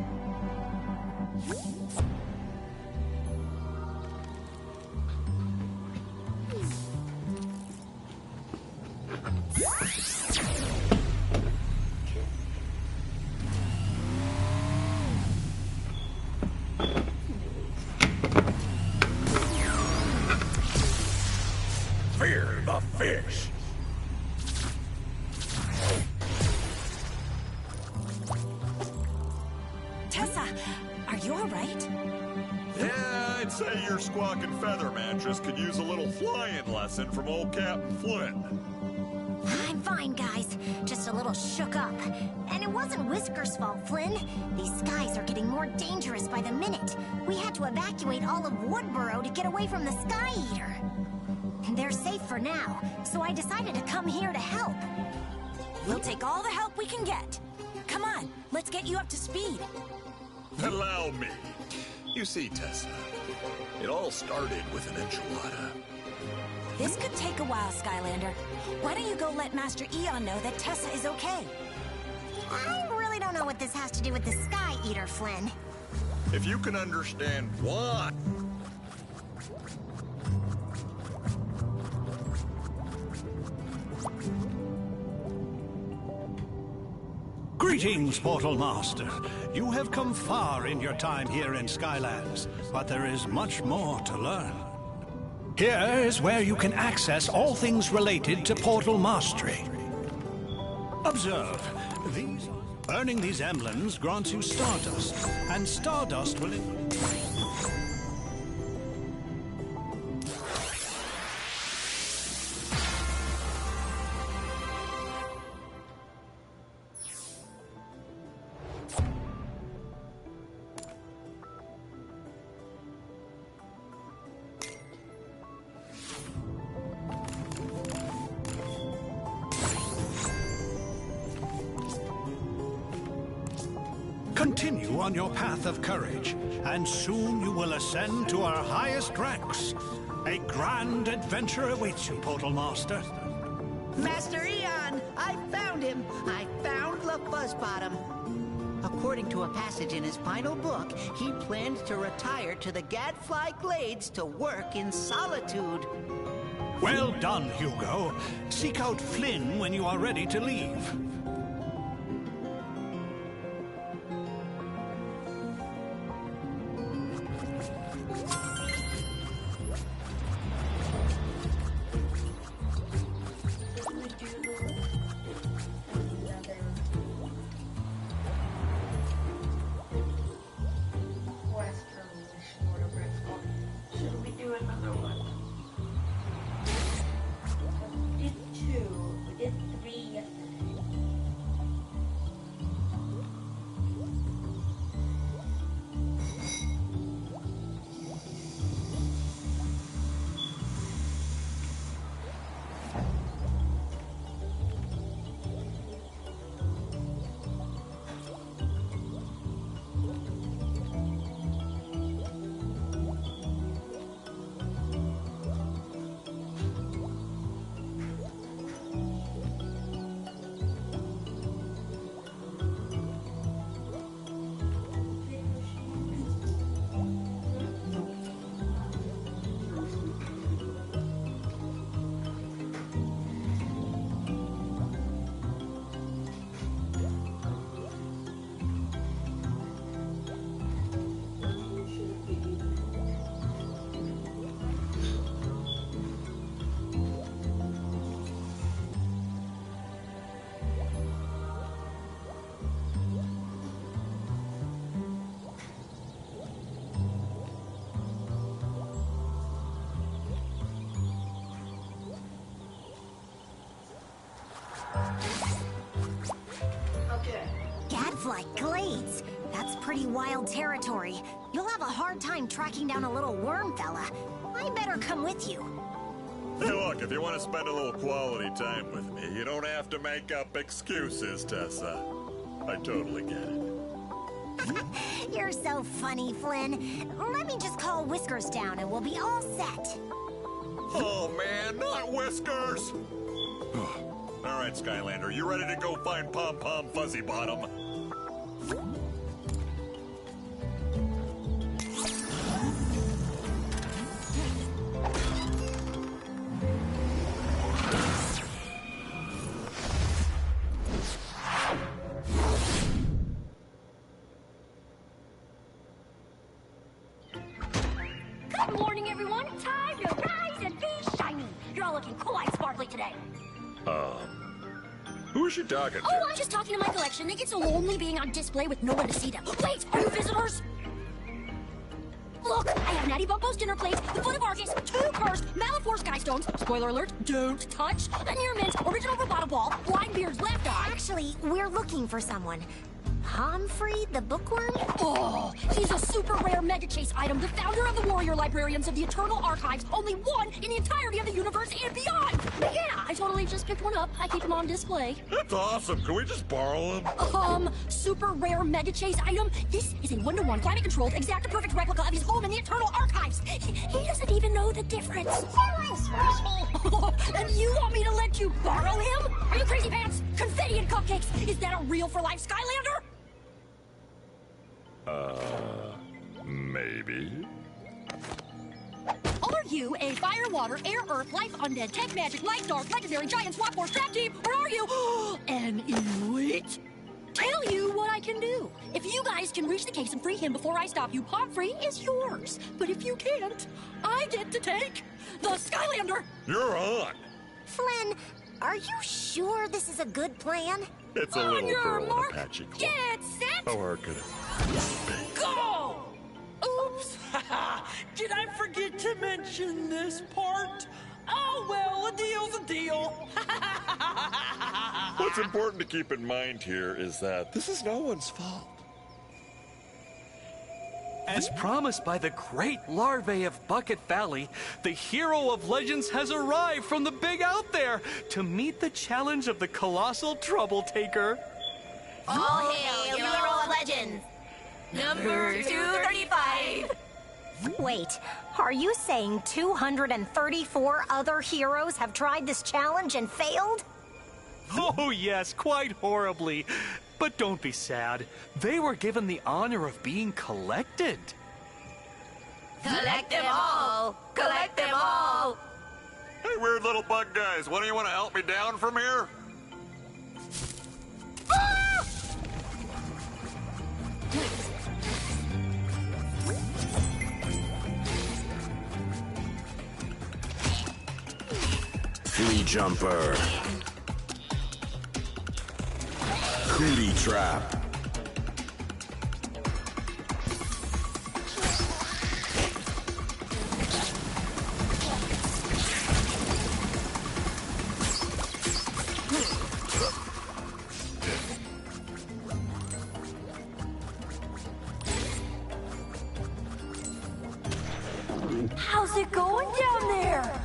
Fear the fish. Tessa, are you all right? Yeah, I'd say your squawking feather mattress could use a little flying lesson from old Captain Flynn. I'm fine, guys. Just a little shook up. And it wasn't Whisker's fault, Flynn. These skies are getting more dangerous by the minute. We had to evacuate all of Woodboro to get away from the Sky Eater. They're safe for now, so I decided to come here to help. We'll take all the help we can get. Come on, let's get you up to speed. Allow me. You see, Tessa, it all started with an enchilada. This could take a while, Skylander. Why don't you go let Master Eon know that Tessa is okay? I really don't know what this has to do with the Sky Eater, Flynn. If you can understand why... Greetings, Portal Master. You have come far in your time here in Skylands, but there is much more to learn. Here is where you can access all things related to Portal Mastery. Observe. Earning these emblems grants you Stardust, and Stardust will... Continue on your path of courage, and soon you will ascend to our highest ranks. A grand adventure awaits you, Portal Master. Master Eon, I found him. I found LaFuzzbottom. According to a passage in his final book, he planned to retire to the Gadfly Glades to work in solitude. Well done, Hugo. Seek out Flynn when you are ready to leave. Should we do another one? We did 2. We did 3 yesterday. Gadfly Glades. That's pretty wild territory. You'll have a hard time tracking down a little worm fella. I better come with you. Hey, look, if you want to spend a little quality time with me, you don't have to make up excuses, Tessa. I totally get it. You're so funny, Flynn. Let me just call Whiskers down and we'll be all set. Oh, man, not Whiskers! All right, Skylander, you ready to go find Pom Pom Fuzzy Bottom? Good morning, everyone. Time to rise and be shiny. You're all looking quite sparkly today. Who is she talking to? Oh, I'm just talking to my collection. They get so lonely being on display with no one to see them. Wait, are you visitors? Look, I have Natty Bumppo's dinner plate, the Foot of Argus, 2 cursed Malifaux Sky Stones, spoiler alert, don't touch, a Near Mint, original Bravado Ball, Blind-Beard's left eye. Actually, we're looking for someone. Pomfrey the Bookworm? Oh, he's a super rare Mega Chase item, the founder of the Warrior Librarians of the Eternal Archives, only one in the entirety of the universe and beyond! But yeah, I totally just picked one up. I keep him on display. That's awesome. Can we just borrow him? Super rare Mega Chase item? This is a 1-to-1 climate-controlled, exact perfect replica of his home in the Eternal Archives. He doesn't even know the difference. And you want me to let you borrow him? Are you crazy pants? Confetti and cupcakes? Is that a real-for-life Skylander? Maybe. Are you a fire, water, air, earth, life, undead, tech, magic, light, dark, legendary, giant, swap force, trap team, or are you an elite? Tell you what I can do. If you guys can reach the case and free him before I stop you, Pomfrey is yours. But if you can't, I get to take the Skylander. You're on. Flynn, are you sure this is a good plan? It's a little girl in Apache club. Get set. How hard could it be? Go! Oops! Did I forget to mention this part? Oh, well, a deal's a deal. What's important to keep in mind here is that this is no one's fault. As promised by the great larvae of Bucket Valley, the hero of legends has arrived from the big out there to meet the challenge of the colossal trouble taker. All hail, hero of legends. Number 235. Wait, are you saying 234 other heroes have tried this challenge and failed? Oh yes, quite horribly. But don't be sad. They were given the honor of being collected. Collect them all! Collect them all! Hey, weird little bug guys, why don't you want to help me down from here? Flea jumper. Cootie trap. How's it going down there?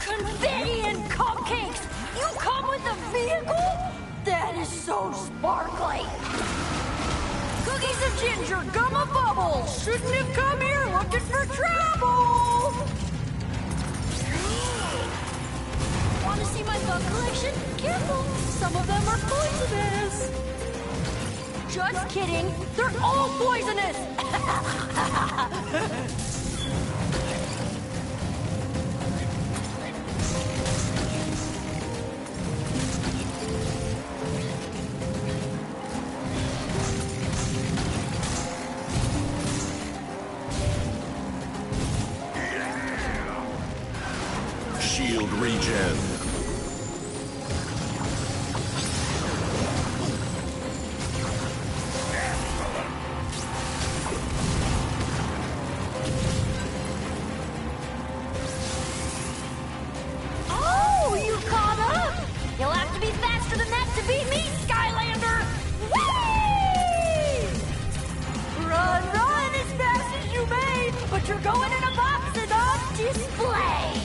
Confetti and cupcakes! You come with a vehicle? That is so sparkly! Cookies of ginger, gum of bubbles! Shouldn't have come here looking for trouble! Want to see my bug collection? Careful, some of them are poisonous! Just kidding, they're all poisonous! Shield regen. Oh, you caught up! You'll have to be faster than that to beat me, Skylander! Whee! Run, run as fast as you may, but you're going in a box and on display!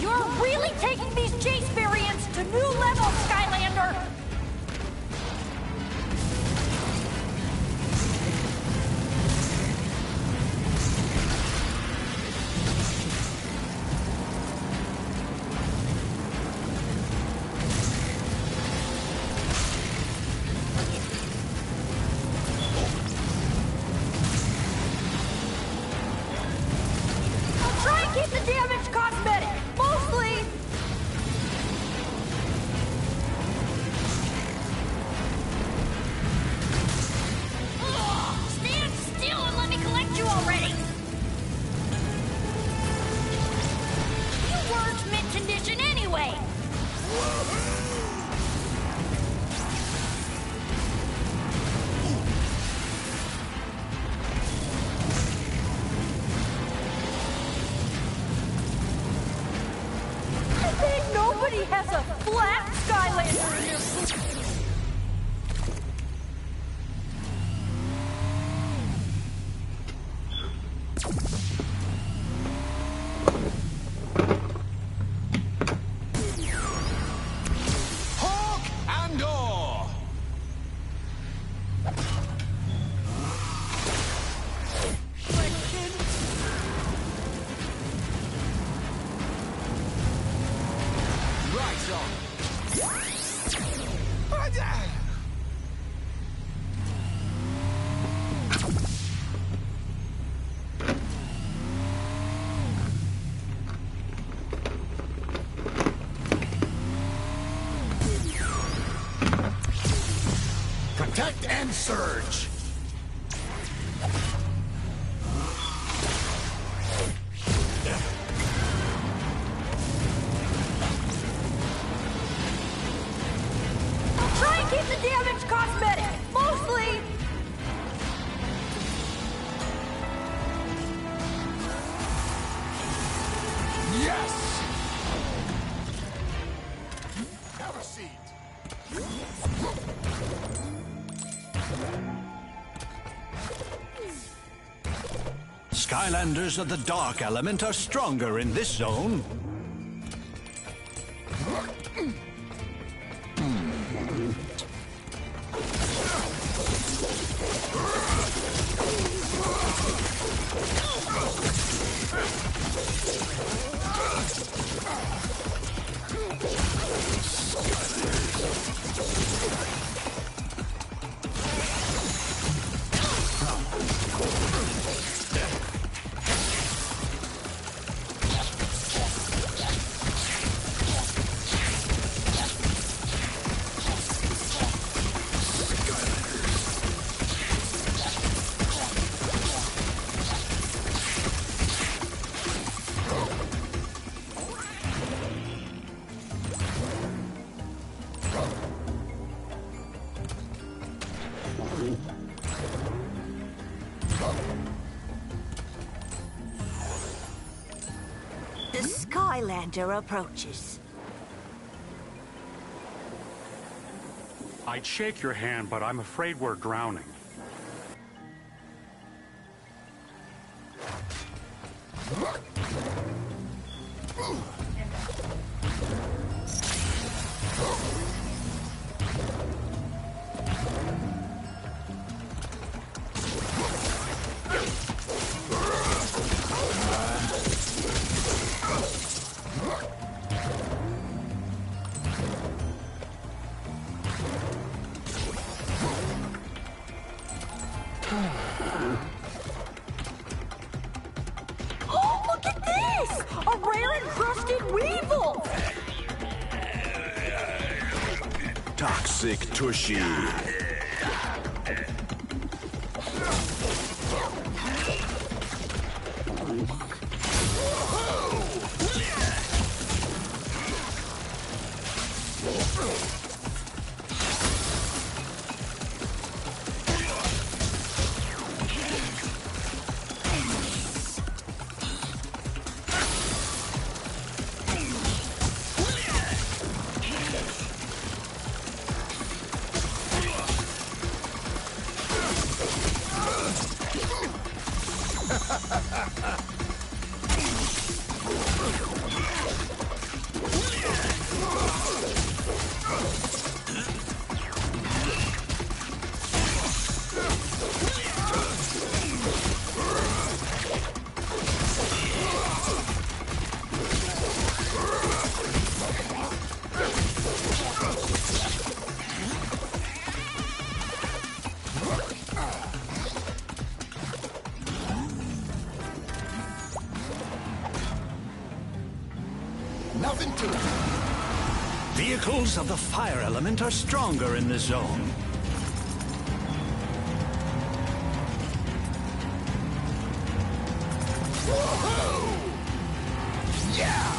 You're really taking these chase variants to new levels, Skylander! I'll try and keep the damage cosmetic, mostly. Ugh, stand still and let me collect you already. You weren't mint condition anyway. I think nobody has a flat Skylander in their foot. Hawk and Oar! Right on. Impact and surge! Try and keep the damage cosmetic, mostly. Yes! Have a seat. Skylanders of the dark element are stronger in this zone. The Skylander approaches. I'd shake your hand, but I'm afraid we're drowning. Oh, look at this! A rare encrusted weevil! Toxic Tushy. Nothing to it. Vehicles of the fire element are stronger in this zone. Whoa! Yeah!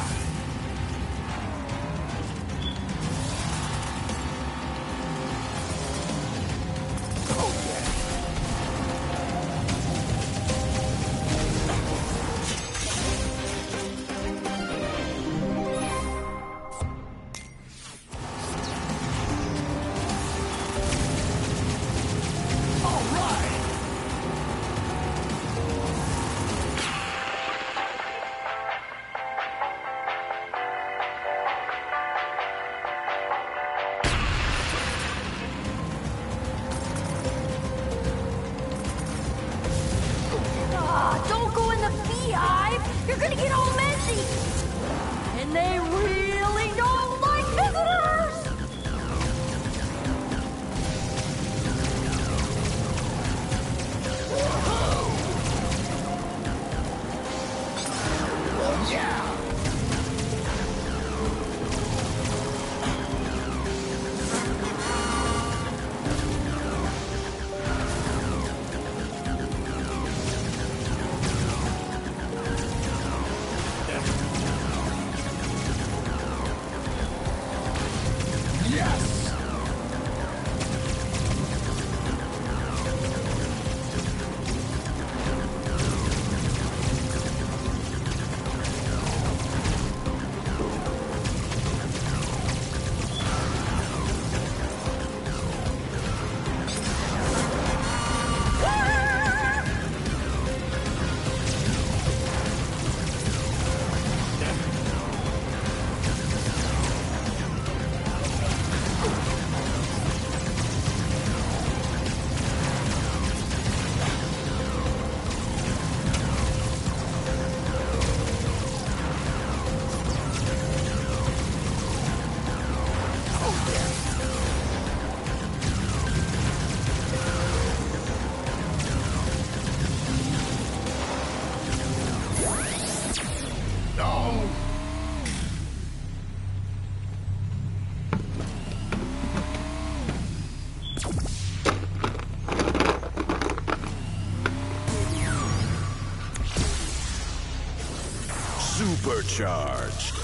Supercharged.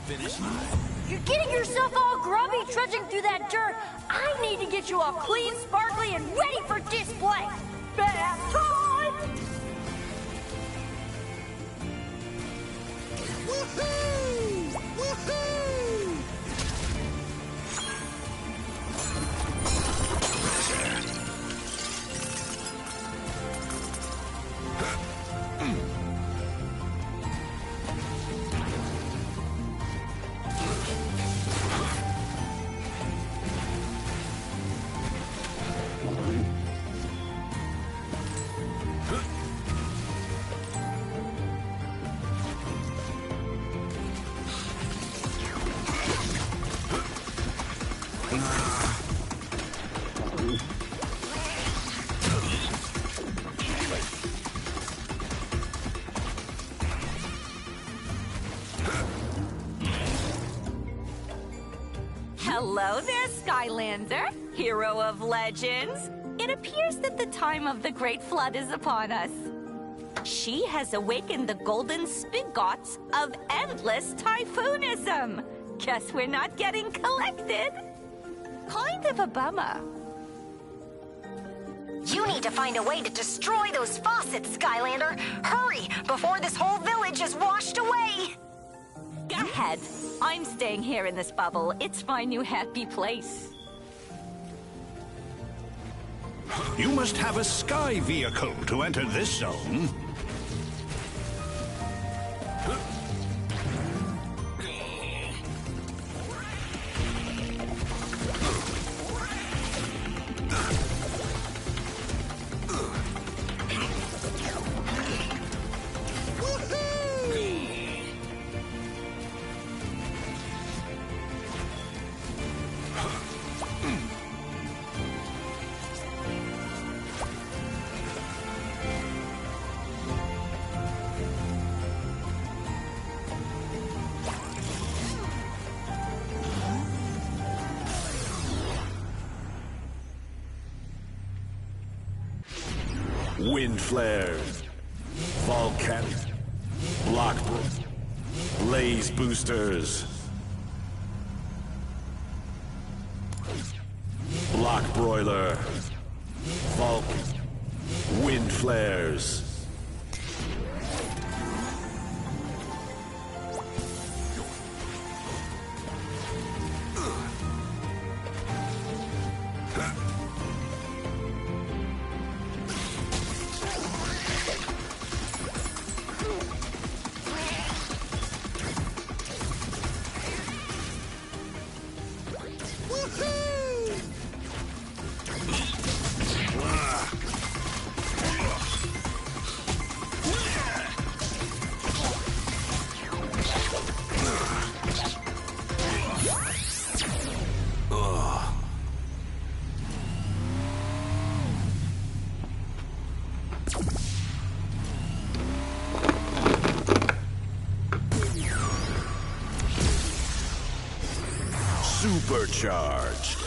Finish line. You're getting yourself all grubby trudging through that dirt. I need to get you all clean, sparkly, and ready for display. Bath time! Woohoo! Woohoo! Hello there, Skylander, hero of legends. It appears that the time of the Great Flood is upon us. She has awakened the golden spigots of endless typhoonism. Guess we're not getting collected. Kind of a bummer. You need to find a way to destroy those faucets, Skylander. Hurry, before this whole village is washed away. Go ahead. I'm staying here in this bubble. It's my new happy place. You must have a sky vehicle to enter this zone. Wind flares, volcanic, block, blaze boosters, block broiler, vulcan, wind flares. Supercharged.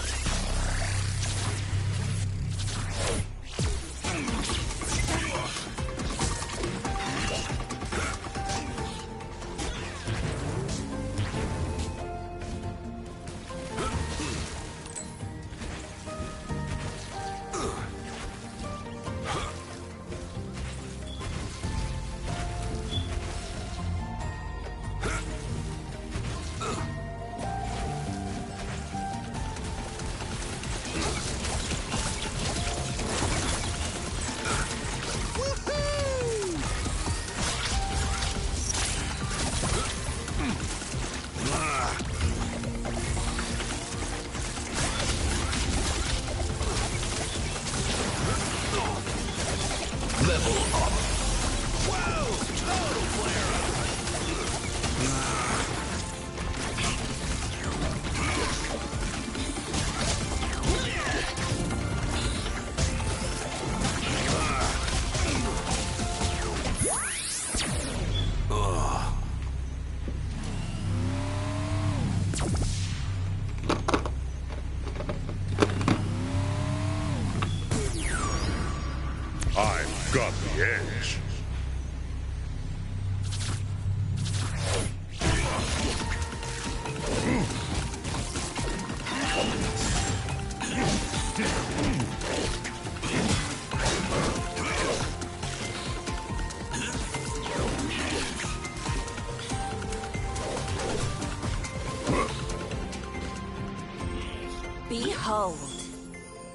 Behold,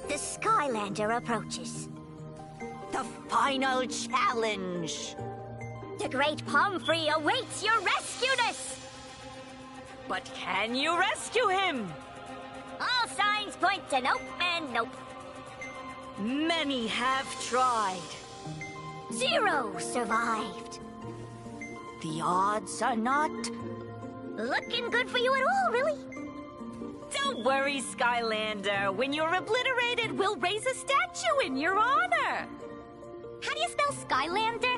The Skylander approaches. the final challenge. The great Pomfrey awaits your rescueness! But can you rescue him? All signs point to nope and nope. Many have tried. 0 survived. The odds are not... Looking good for you at all, really. Don't worry, Skylander. When you're obliterated, we'll raise a statue in your honor. How do you spell Skylander?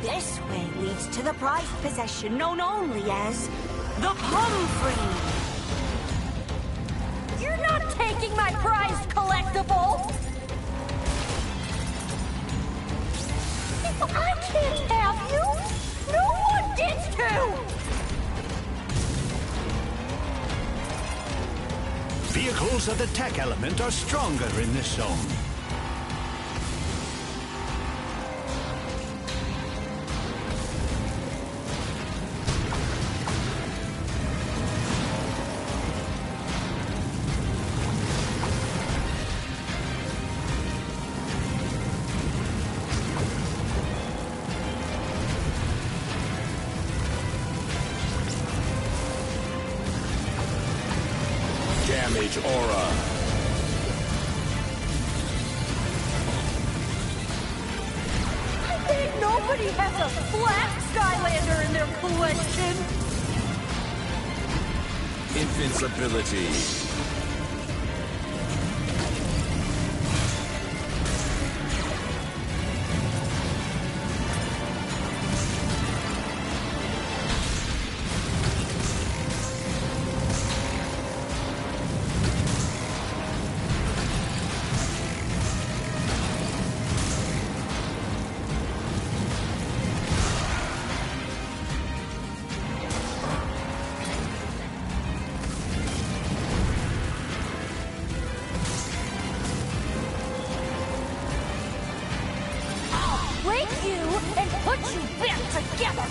This way leads to the prized possession known only as the Pomfrey. You're not taking my prized collectible! I can't have you! No one gets to! Vehicles of the tech element are stronger in this zone. Damage aura. I think nobody has a flat Skylander in their collection! Invincibility. Break you and put you back together!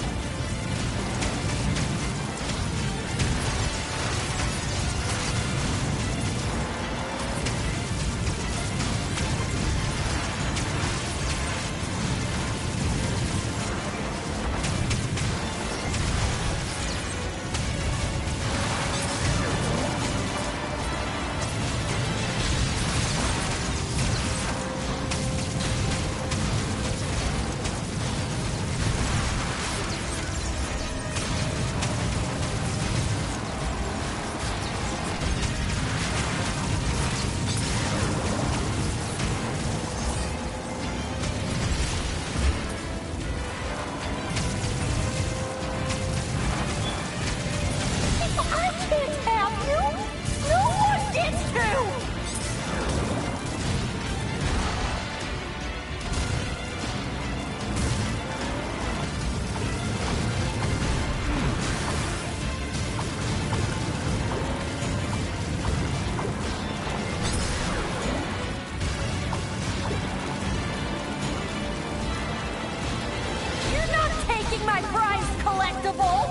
My prized collectible!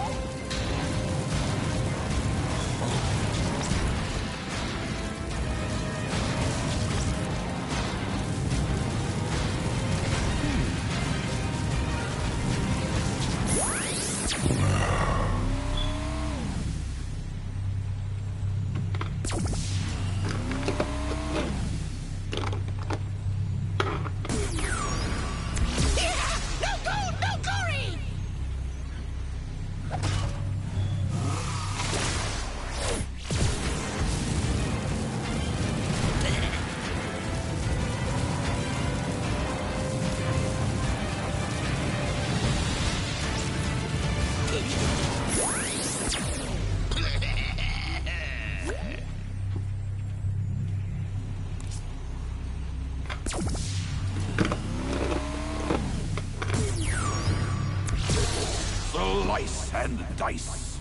Slice and dice.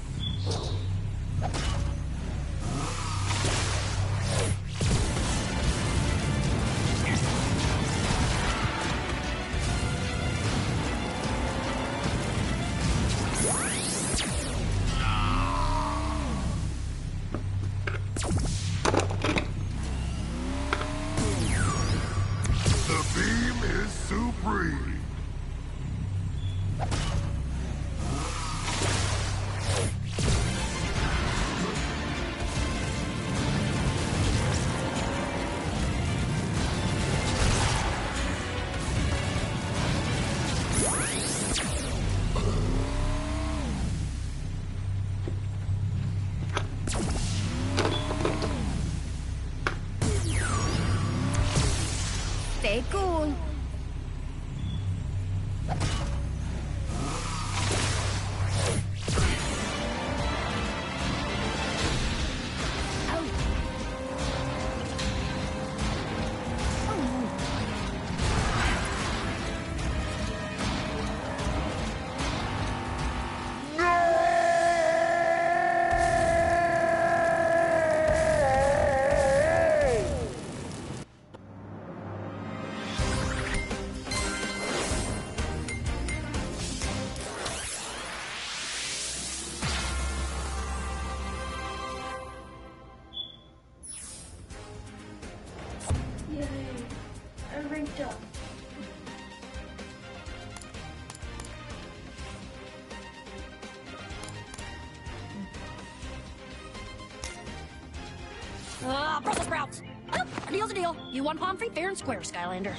supreme. Stay cool. Yay. I ranked up. Brussels sprouts. Well, a deal's a deal. You won Pomfrey fair and square, Skylander.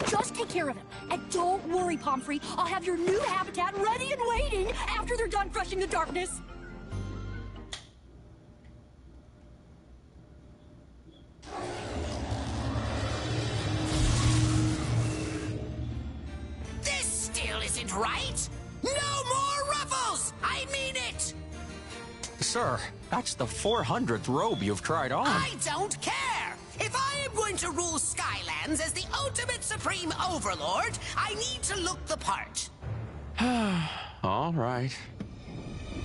Just take care of him. And don't worry, Pomfrey. I'll have your new habitat ready and waiting after they're done crushing the darkness. This still isn't right! No more ruffles! I mean it! Sir, that's the 400th robe you've tried on. I don't care! If I am going to rule Skylands as the ultimate supreme overlord, I need to look the part. All right.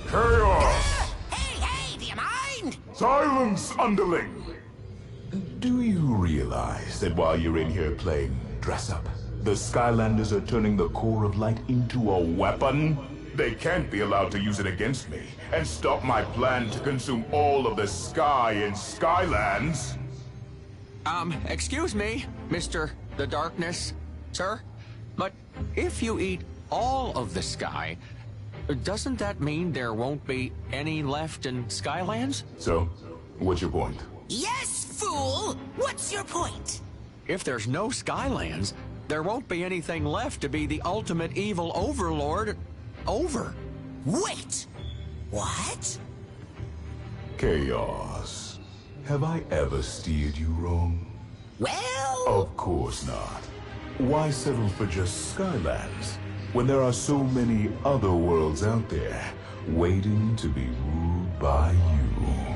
Chaos! Hey, do you mind? Silence, underling! Do you realize that while you're in here playing dress-up, the Skylanders are turning the core of light into a weapon? They can't be allowed to use it against me and stop my plan to consume all of the sky in Skylands. Excuse me, Mr. The Darkness, sir, but if you eat all of the sky, doesn't that mean there won't be any left in Skylands? So, what's your point? Yes, fool! What's your point? If there's no Skylands, there won't be anything left to be the ultimate evil overlord over. Wait! What? Chaos. Have I ever steered you wrong? Well... Of course not. Why settle for just Skylands when there are so many other worlds out there waiting to be ruled by you?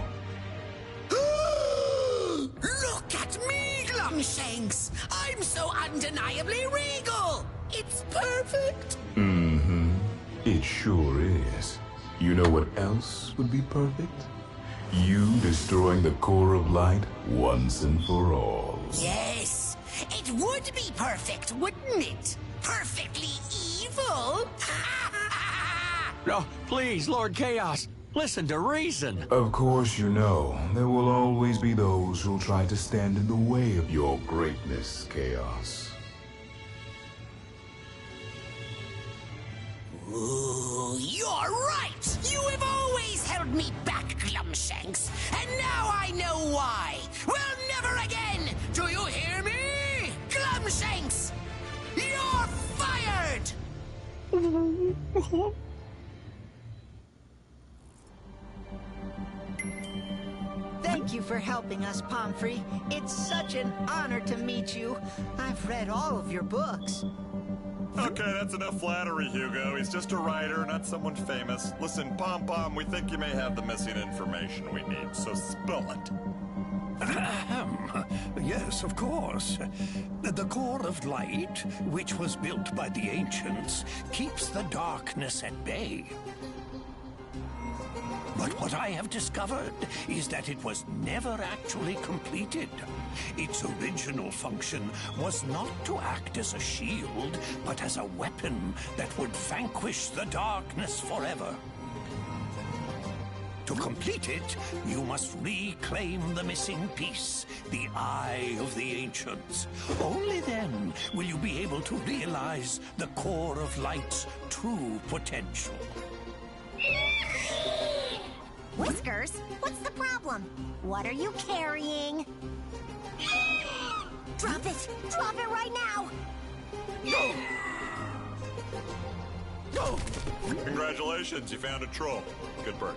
Look at me, Glumshanks! I'm so undeniably regal! It's perfect! Mm-hmm. It sure is. You know what else would be perfect? You destroying the core of light once and for all. Yes! It would be perfect, wouldn't it? Perfectly evil! No, please, Lord Chaos, listen to reason. Of course you know, there will always be those who'll try to stand in the way of your greatness, Chaos. Ooh, you're right! You have always held me back, Glumshanks, and now I know why! Well, never again! Do you hear me? Glumshanks! You're fired! Thank you for helping us, Pomfrey. It's such an honor to meet you. I've read all of your books. Okay, that's enough flattery, Hugo. He's just a writer, not someone famous. Listen, Pom-Pom, we think you may have the missing information we need, so spill it. Yes, of course. The core of light, which was built by the ancients, keeps the darkness at bay. But what I have discovered is that it was never actually completed. Its original function was not to act as a shield, but as a weapon that would vanquish the darkness forever. To complete it, you must reclaim the missing piece, the Eye of the Ancients. Only then will you be able to realize the core of light's true potential. Whiskers, what's the problem? What are you carrying? Drop it! Drop it right now! No! No! Congratulations, you found a troll. Good bird.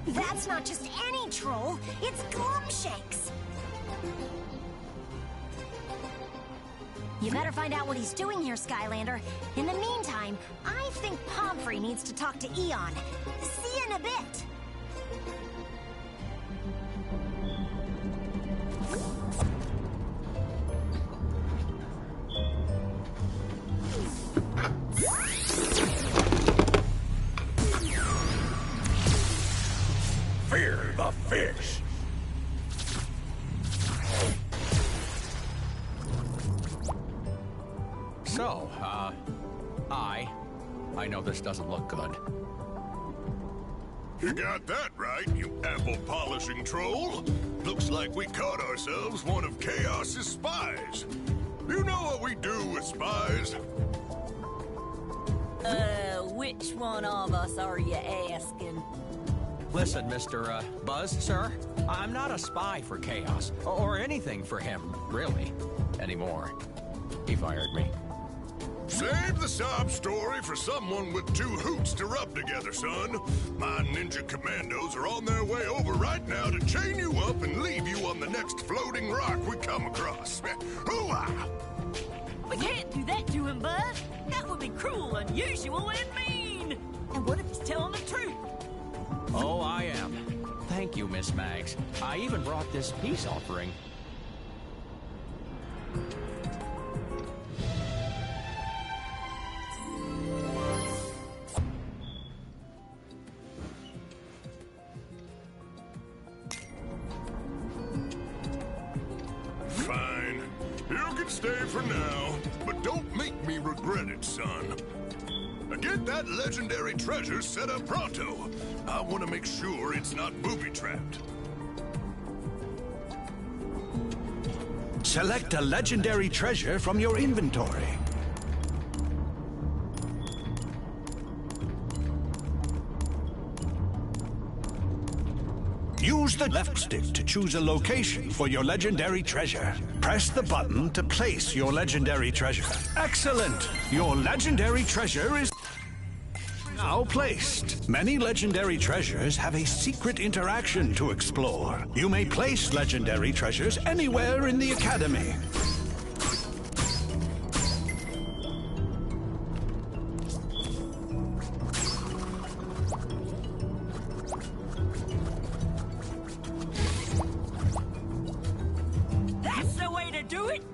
That's not just any troll, it's Glumshakes! You better find out what he's doing here, Skylander. In the meantime, I think Pomfrey needs to talk to Eon. See you in a bit! Fear the fish! So, I know this doesn't look good. You got that right, you apple-polishing troll. Looks like we caught ourselves one of Chaos's spies. You know what we do with spies? Which one of us are you asking? Listen, Mr. Buzz, sir, I'm not a spy for Chaos, or anything for him, really, anymore. He fired me. Save the sob story for someone with two hoots to rub together, son. My ninja commandos are on their way over right now to chain you up and leave you on the next floating rock we come across. Hooah! We can't do that to him, Buzz. That would be cruel, unusual, and mean. And what if he's telling the truth? Oh, I am. Thank you, Miss Mags. I even brought this peace offering. Fine. You can stay for now, but don't make me regret it, son. Now get that legendary treasure set up pronto. I want to make sure it's not booby-trapped. Select a legendary treasure from your inventory. Use the left stick to choose a location for your legendary treasure. Press the button to place your legendary treasure. Excellent! Your legendary treasure is now placed. Many legendary treasures have a secret interaction to explore. You may place legendary treasures anywhere in the Academy. That's the way to do it!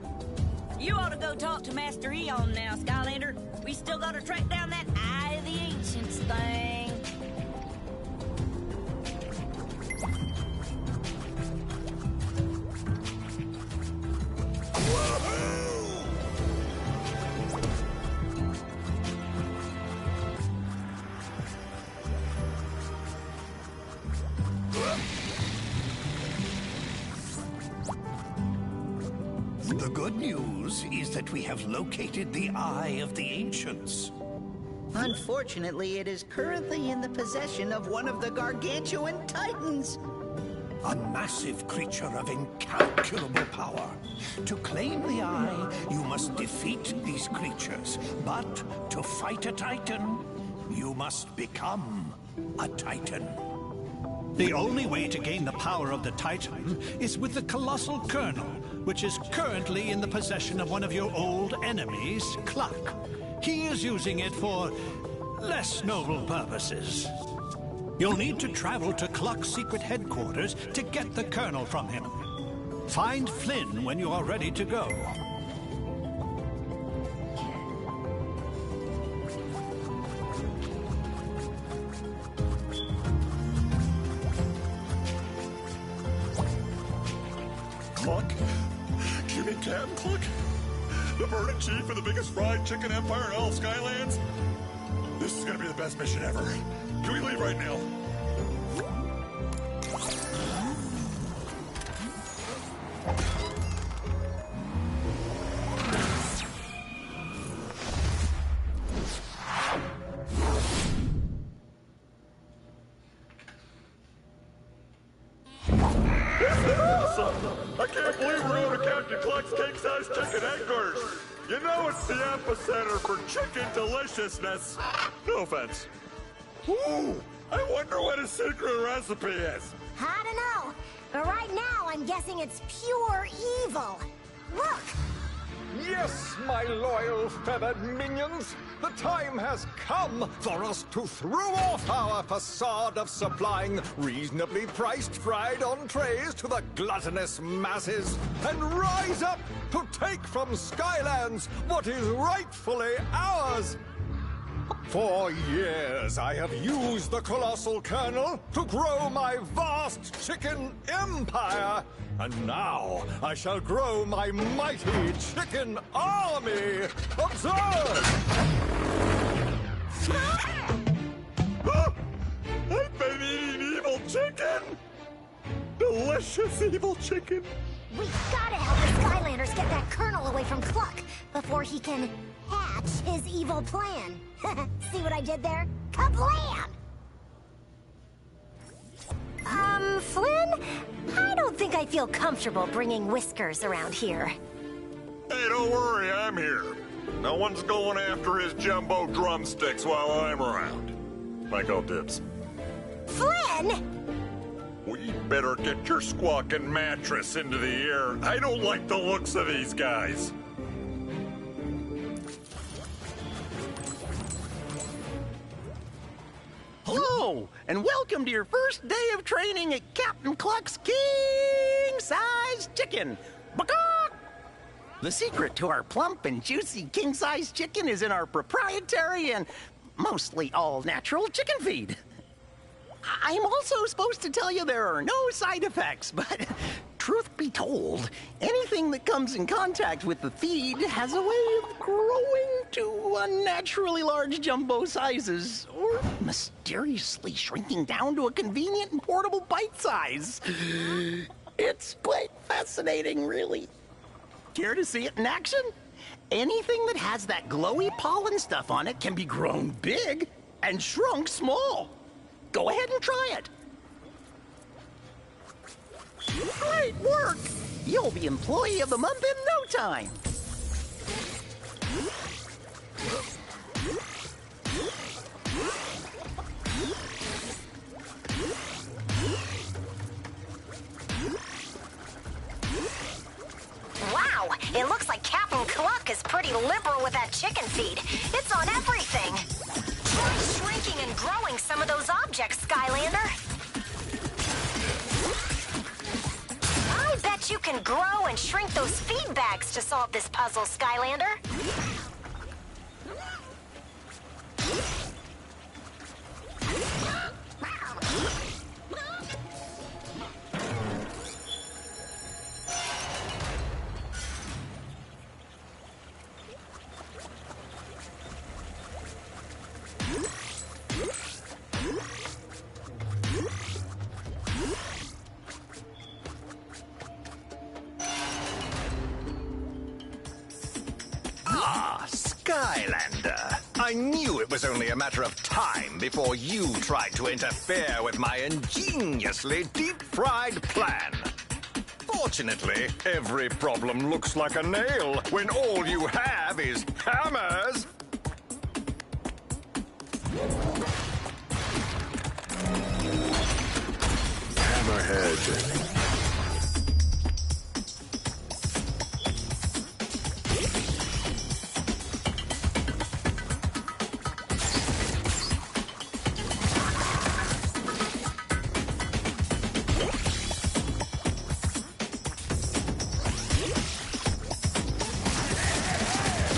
You ought to go talk to Master Eon now, Skylander. We still gotta track down that Eye of the Ancients thing. The good news is that we have located the Eye of the Ancients. Unfortunately, it is currently in the possession of one of the gargantuan titans. A massive creature of incalculable power. To claim the Eye, you must defeat these creatures. But to fight a Titan, you must become a Titan. The only way to gain the power of the Titan is with the Colossal Kernel, which is currently in the possession of one of your old enemies, Cluck. He is using it for less noble purposes. You'll need to travel to Cluck's secret headquarters to get the kernel from him. Find Flynn when you are ready to go. Cluck? You mean Captain Cluck? The burning chief of the biggest fried chicken empire in all Skylands? This is gonna be the best mission ever. Can we leave right now? king-size chicken anglers. You know it's the epicenter for chicken deliciousness. No offense. Ooh, I wonder what his secret recipe is. I don't know, but right now I'm guessing it's pure evil. Look! Yes, my loyal feathered minions! The time has come for us to throw off our facade of supplying reasonably priced fried entrees to the gluttonous masses and rise up to take from Skylands what is rightfully ours! For years, I have used the colossal kernel to grow my vast chicken empire. And now, I shall grow my mighty chicken army. Observe! I've been eating evil chicken! Delicious evil chicken! We gotta help the Skylanders get that kernel away from Cluck before he can hatch his evil plan. See what I did there? Kablam! Flynn? I don't think I feel comfortable bringing Whiskers around here. Hey, don't worry, I'm here. No one's going after his jumbo drumsticks while I'm around. Michael dibs. Flynn! We better get your squawking mattress into the air. I don't like the looks of these guys. Hello, and welcome to your first day of training at Captain Cluck's king-size chicken. Baka! The secret to our plump and juicy king-size chicken is in our proprietary and mostly all-natural chicken feed. I'm also supposed to tell you there are no side effects, but truth be told, anything that comes in contact with the feed has a way of growing to unnaturally large jumbo sizes, or mysteriously shrinking down to a convenient and portable bite size. It's quite fascinating, really. Care to see it in action? Anything that has that glowy pollen stuff on it can be grown big and shrunk small. Go ahead and try it. Great work! You'll be Employee of the Month in no time. Wow, it looks like Captain Cluck is pretty liberal with that chicken feed. It's on everything. Try shrinking and growing some of those objects, Skylander. I bet you can grow and shrink those feed bags to solve this puzzle, Skylander. Skylander, I knew it was only a matter of time before you tried to interfere with my ingeniously deep-fried plan. Fortunately, every problem looks like a nail when all you have is hammers. Hammerhead.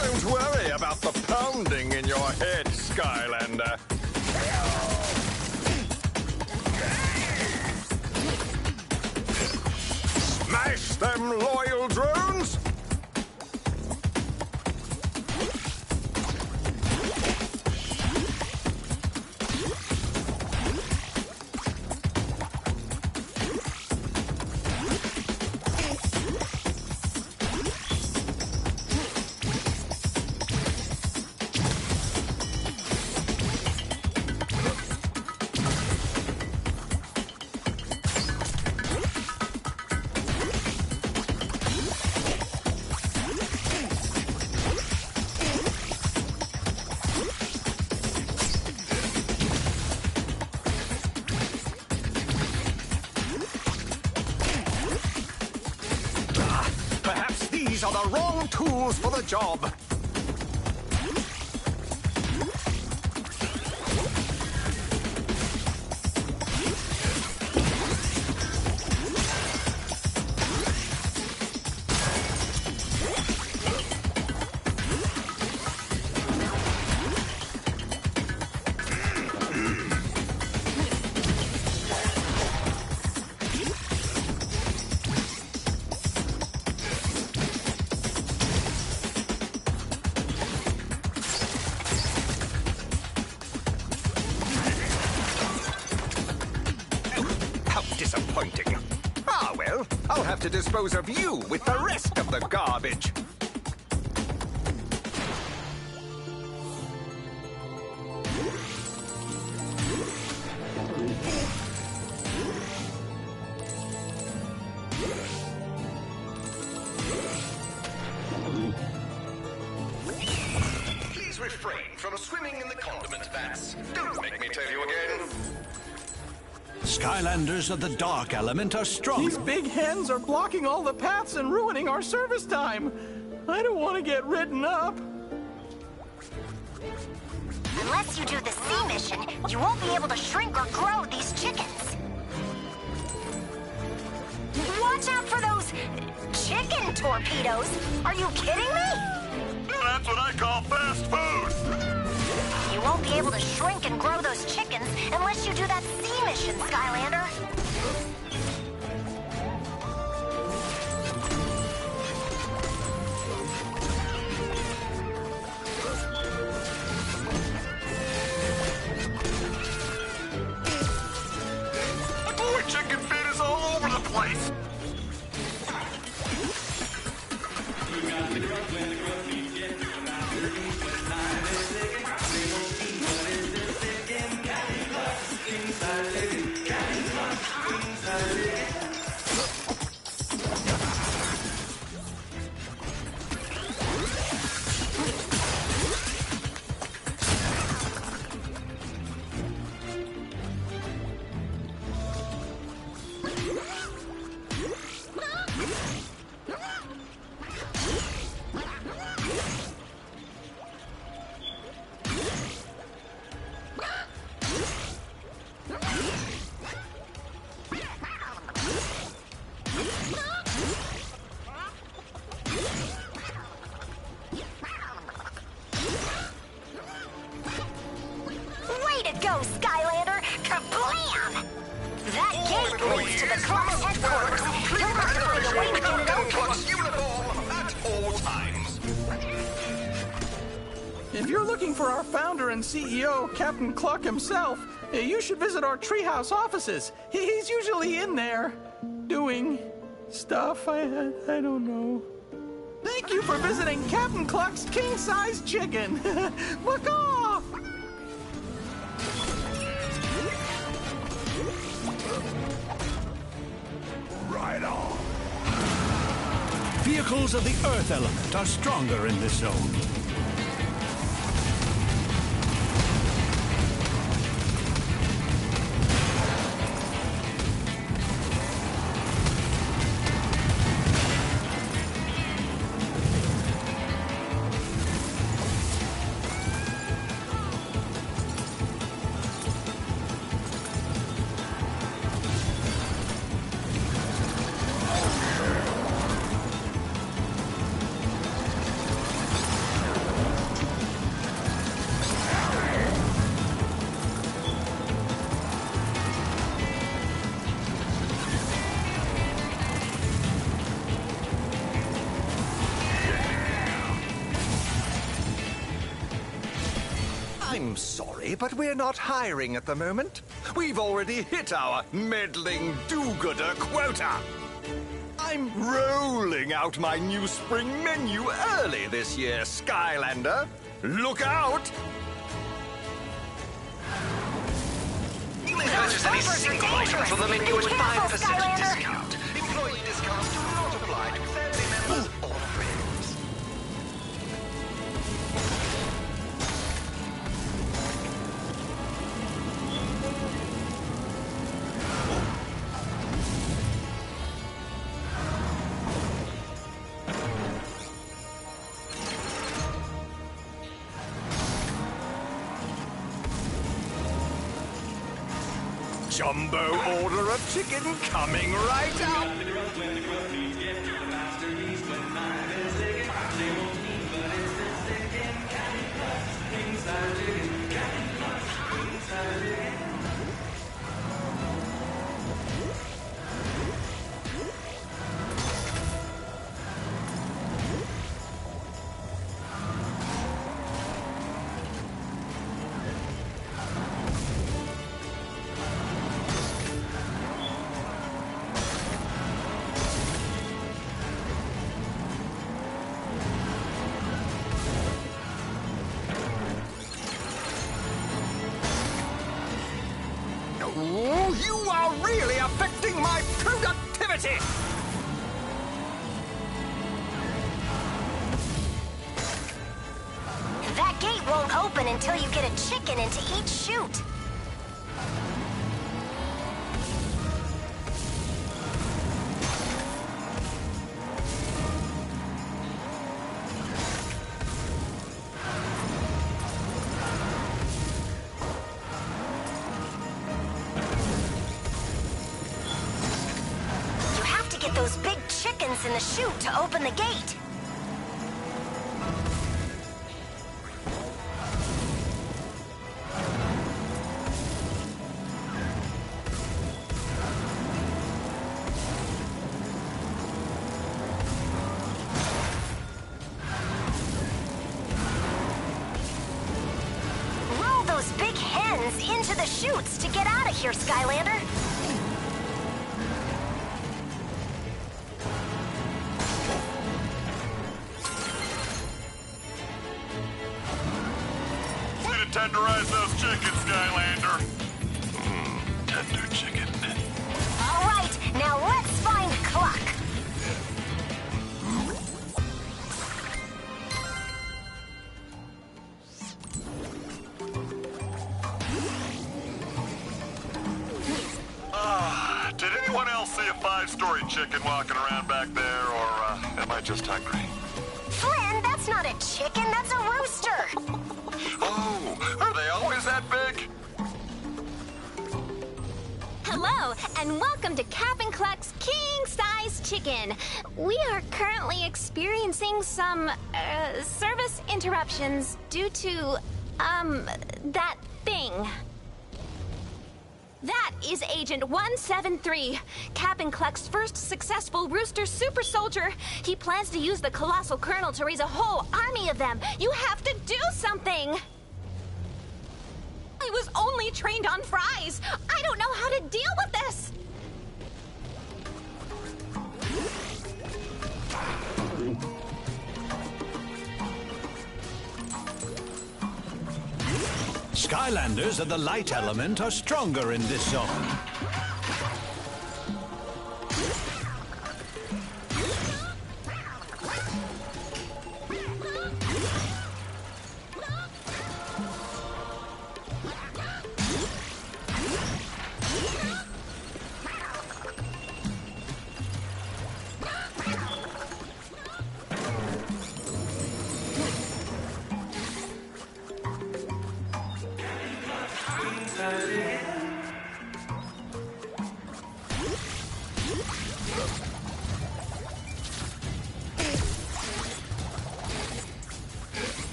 Don't worry about the pounding in your head, Skylander. Smash them loyal drones! the wrong tools for the job. Disappointing. Ah, well, I'll have to dispose of you with the rest of the garbage. Please refrain from swimming in the condiment vats. Don't make me tell you again. Skylanders of the dark element are strong. These big hens are blocking all the paths and ruining our service time. I don't want to get written up. Unless you do the sea mission, you won't be able to shrink or grow these chickens. Watch out for those chicken torpedoes. Are you kidding me? That's what I call fast food. You won't be able to shrink and grow those chickens unless you do that sea mission, Skylander. The toy chicken feed is all over the place. Go, Skylander! Kablam! That gate leads to the club's headquarters. You'll have to find a way to get it open. Club's uniform at all times. If you're looking for our founder and CEO, Captain Cluck himself, you should visit our treehouse offices. He's usually in there doing stuff. I don't know. Thank you for visiting Captain Cluck's king-size chicken. Macaw! Right on. Vehicles of the Earth element are stronger in this zone. I'm sorry, but we're not hiring at the moment. We've already hit our meddling do-gooder quota. I'm rolling out my new spring menu early this year, Skylander. Look out! You may purchase any single item from the menu at 5% discount. Employee discounts do not apply to family members or friends. jumbo order of chicken coming right up. Oh, you are really affecting my productivity! That gate won't open until you get a chicken into each chute. Get those big chickens in the chute to open the gate. Roll those big hens into the chutes to get out of here, Skylander. Tenderize those chickens, Skylander. Tender chicken. All right, now let's find Cluck. Did anyone else see a 5-story chicken walking around back there, or am I just hungry? Flynn, that's not a chicken, that's a rooster. Oh, are they always that big? Hello, and welcome to Cap'n Cluck's king-size chicken. We are currently experiencing some, service interruptions due to, that thing. That is Agent 173, Cap'n Cluck's first successful rooster super soldier. He plans to use the colossal kernel to raise a whole army of them. You have to do something! I was only trained on fries. I don't know how to deal with this. Skylanders of the light element are stronger in this zone.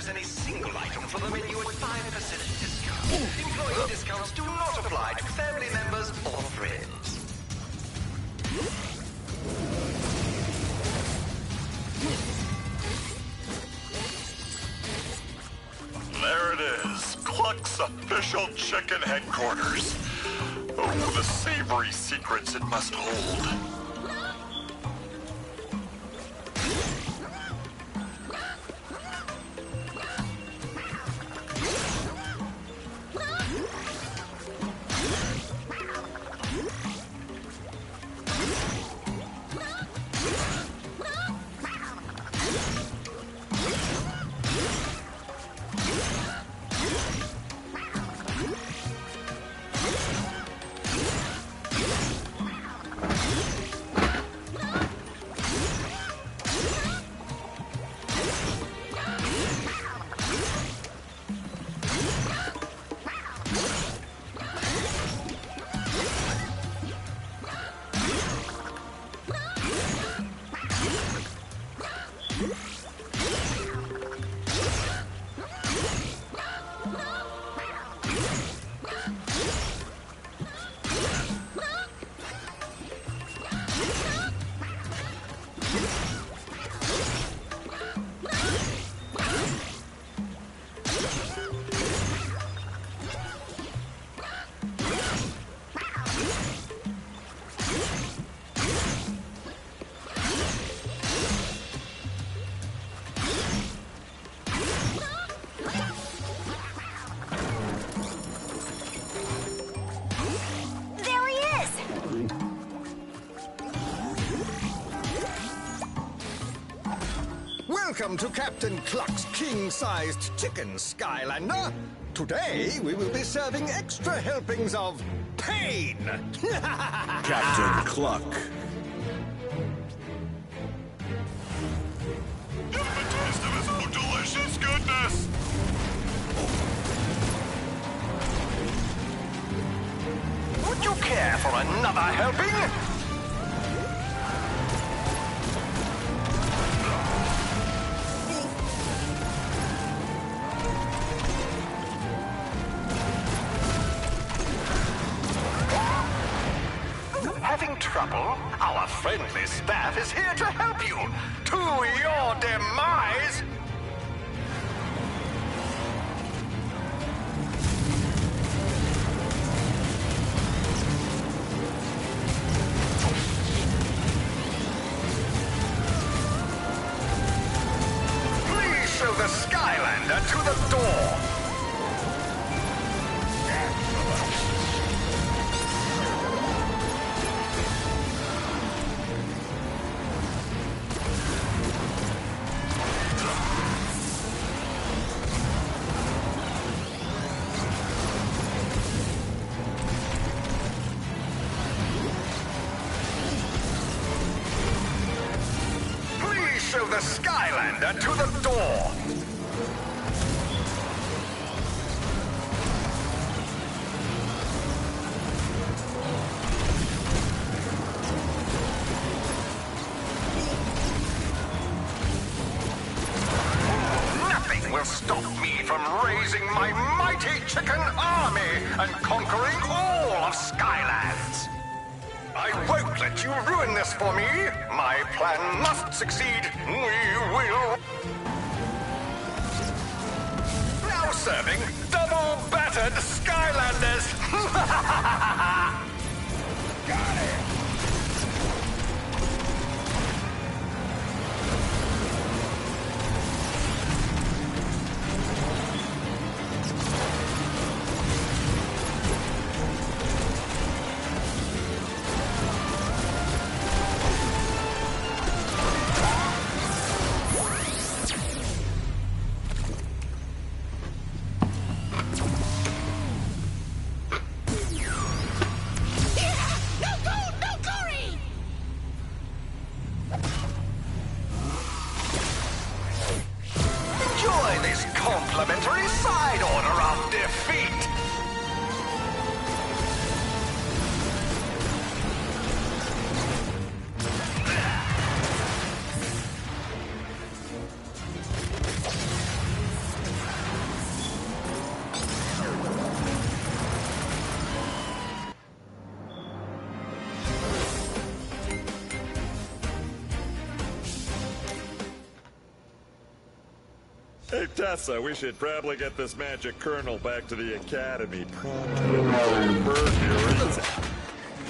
Any single item from the menu at 5% discount. Employee discounts do not apply to family members or friends. There it is. Cluck's official chicken headquarters. Oh, the savory secrets it must hold. Welcome to Captain Cluck's king-sized chicken, Skylander. Today, we will be serving extra helpings of pain. Captain Cluck. Give him a taste of his own delicious goodness! Would you care for another helping? Having trouble? Our friendly staff is here to help you. To your demise! Please show the Skylander to the door. Show the Skylander to the door. Nothing will stop me from raising my mighty chicken army and conquering all of Skylands. I won't let you ruin this for me. My plan must succeed. We will. Now serving double battered Skylanders. Got it. Complimentary side order of defeat! Hey, Tessa, we should probably get this magic kernel back to the Academy promptly.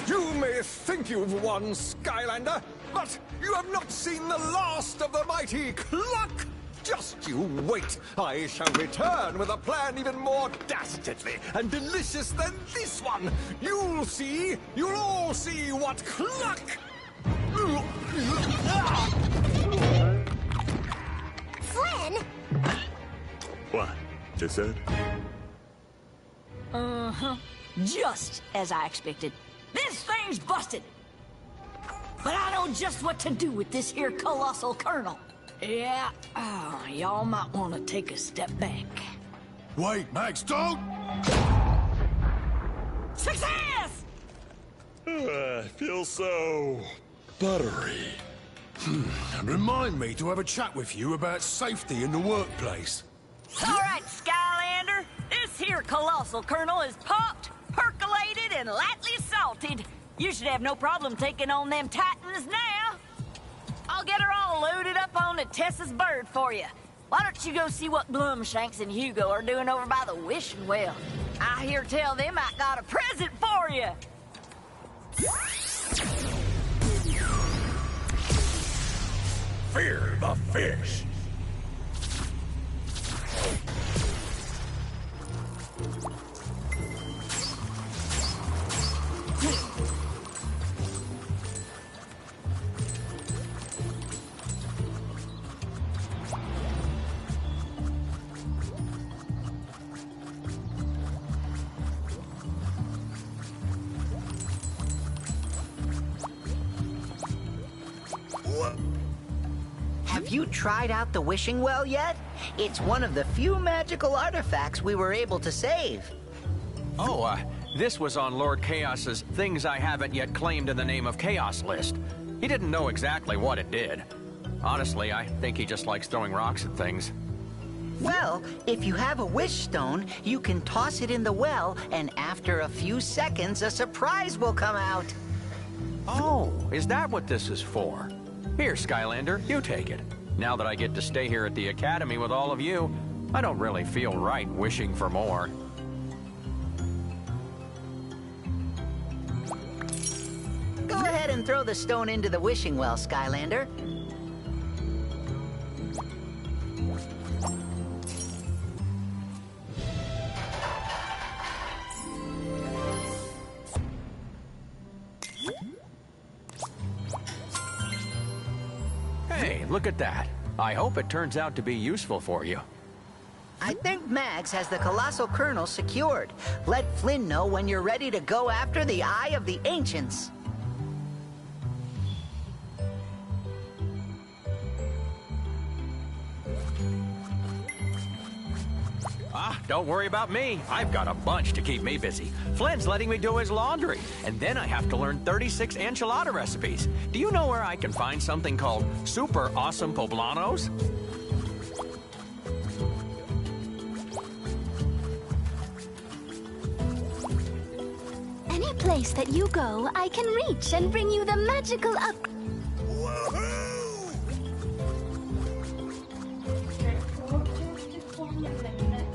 You may think you've won, Skylander, but you have not seen the last of the mighty Cluck! Just you wait. I shall return with a plan even more dastardly and delicious than this one. You'll see. You'll all see what Cluck... Flynn? What? Just said? Uh-huh. Just as I expected. This thing's busted! But I know just what to do with this here colossal kernel. Yeah, y'all might want to take a step back. Wait, Max, don't! Success! I feel so buttery. Remind me to have a chat with you about safety in the workplace. All right, Skylander. This here colossal kernel is popped, percolated, and lightly salted. You should have no problem taking on them titans now. I'll get her all loaded up onto Tessa's bird for you. Why don't you go see what Blumshanks and Hugo are doing over by the wishing well? I hear tell them I got a present for you. Fear the fish. Have you tried out the wishing well yet? It's one of the few magical artifacts we were able to save. Oh, this was on Lord Chaos's Things I Haven't Yet Claimed in the Name of Chaos list. He didn't know exactly what it did. Honestly, I think he just likes throwing rocks at things. Well, if you have a wish stone, you can toss it in the well, and after a few seconds, a surprise will come out. Oh, is that what this is for? Here, Skylander, you take it. Now that I get to stay here at the Academy with all of you, I don't really feel right wishing for more. Go ahead and throw the stone into the wishing well, Skylander. Hey, look at that. I hope it turns out to be useful for you. I think Mags has the colossal kernel secured. Let Flynn know when you're ready to go after the Eye of the Ancients. Ah, don't worry about me. I've got a bunch to keep me busy. Flynn's letting me do his laundry, and then I have to learn 36 enchilada recipes. Do you know where I can find something called Super Awesome Poblanos? Any place that you go, I can reach and bring you the magical up. Okay, so just 1 minute.